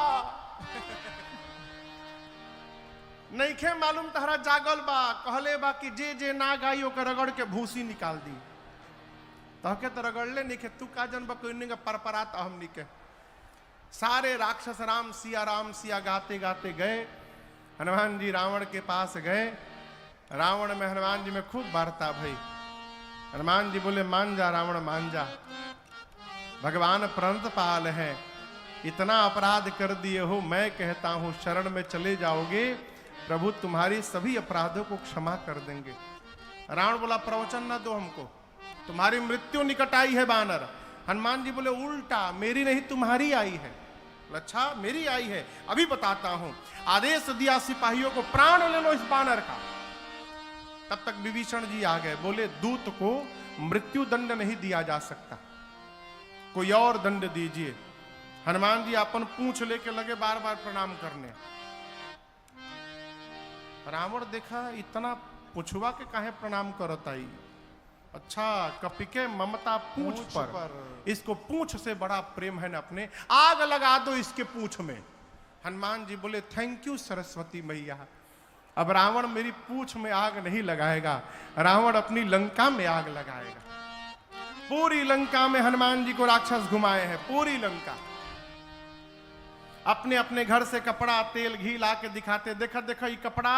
Speaker 1: नहीं खे मालूम तहरा जागल बा, कहले बा कि जे जे ना गाई ओकर रगड़ के भूसी निकाल दी। तहके तो रगड़ले नहीं खे, तू का जन बकोइने का परपरात हमनी के। सारे राक्षस राम सिया गाते गाते गए। हनुमान जी रावण के पास गए। रावण में हनुमान जी में खूब वार्ता भई। हनुमान जी बोले, मान जा रावण मान जा, भगवान प्रणत पाल है, इतना अपराध कर दिए हो, मैं कहता हूं शरण में चले जाओगे प्रभु तुम्हारी सभी अपराधों को क्षमा कर देंगे। रावण बोला, प्रवचन न दो हमको, तुम्हारी मृत्यु निकट आई है बानर। हनुमान जी बोले, उल्टा मेरी नहीं तुम्हारी आई है। अच्छा मेरी आई है, अभी बताता हूं। आदेश दिया सिपाहियों को, प्राण ले लो इस बानर का। तब तक विभीषण जी आ गए। बोले, दूत को मृत्यु दंड नहीं दिया जा सकता, कोई और दंड दीजिए। हनुमान जी अपन पूंछ लेके लगे बार बार प्रणाम करने। रावण देखा, इतना पुछवा के काहे प्रणाम करत आई। अच्छा, कपिके ममता पूंछ पर, इसको पूंछ से बड़ा प्रेम है न अपने, आग लगा दो इसके पूंछ में। हनुमान जी बोले, थैंक यू सरस्वती मैया, अब रावण मेरी पूंछ में आग नहीं लगाएगा, रावण अपनी लंका में आग लगाएगा। पूरी लंका में हनुमान जी को राक्षस घुमाए हैं, पूरी लंका। अपने अपने घर से कपड़ा तेल घी ला के दिखाते, देखा देखा ये कपड़ा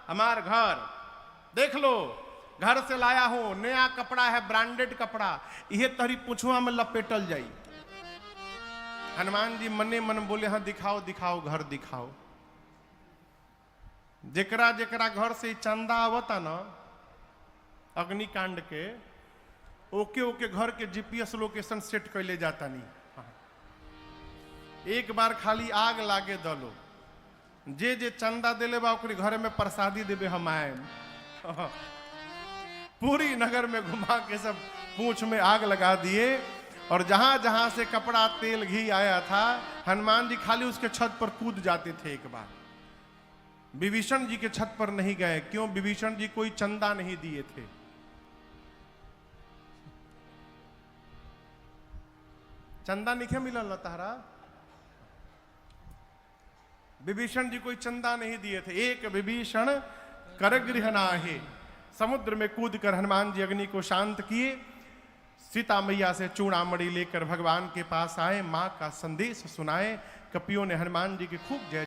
Speaker 1: हमार घर, देख लो घर से लाया हूं, नया कपड़ा है, ब्रांडेड कपड़ा, यह तहरी पुछुआ में लपेटल जाई। हनुमान जी मने मन बोले, हाँ दिखाओ दिखाओ घर दिखाओ। जेकरा जेकरा घर से चंदा आवता ना अग्निकांड के, ओके ओके घर के जीपीएस लोकेशन सेट कर ले जाता नहीं। एक बार खाली आग लागे दलो, जे जे चंदा देले बा ओकरे घर में प्रसादी देवे हम आए। पूरी नगर में घुमा के सब पूंछ में आग लगा दिए। और जहां जहां से कपड़ा तेल घी आया था, हनुमान जी खाली उसके छत पर कूद जाते थे। एक बार विभीषण जी के छत पर नहीं गए, क्यों? विभीषण जी कोई चंदा नहीं दिए थे। चंदा नहीं मिलल तारा, विभीषण जी कोई चंदा नहीं दिए थे। एक विभीषण करगृह नाहे, समुद्र में कूदकर हनुमान जी अग्नि को शांत किए। सीता मैया से चूड़ामणि लेकर भगवान के पास आए, मां का संदेश सुनाए। कपियों ने हनुमान जी की खूब जय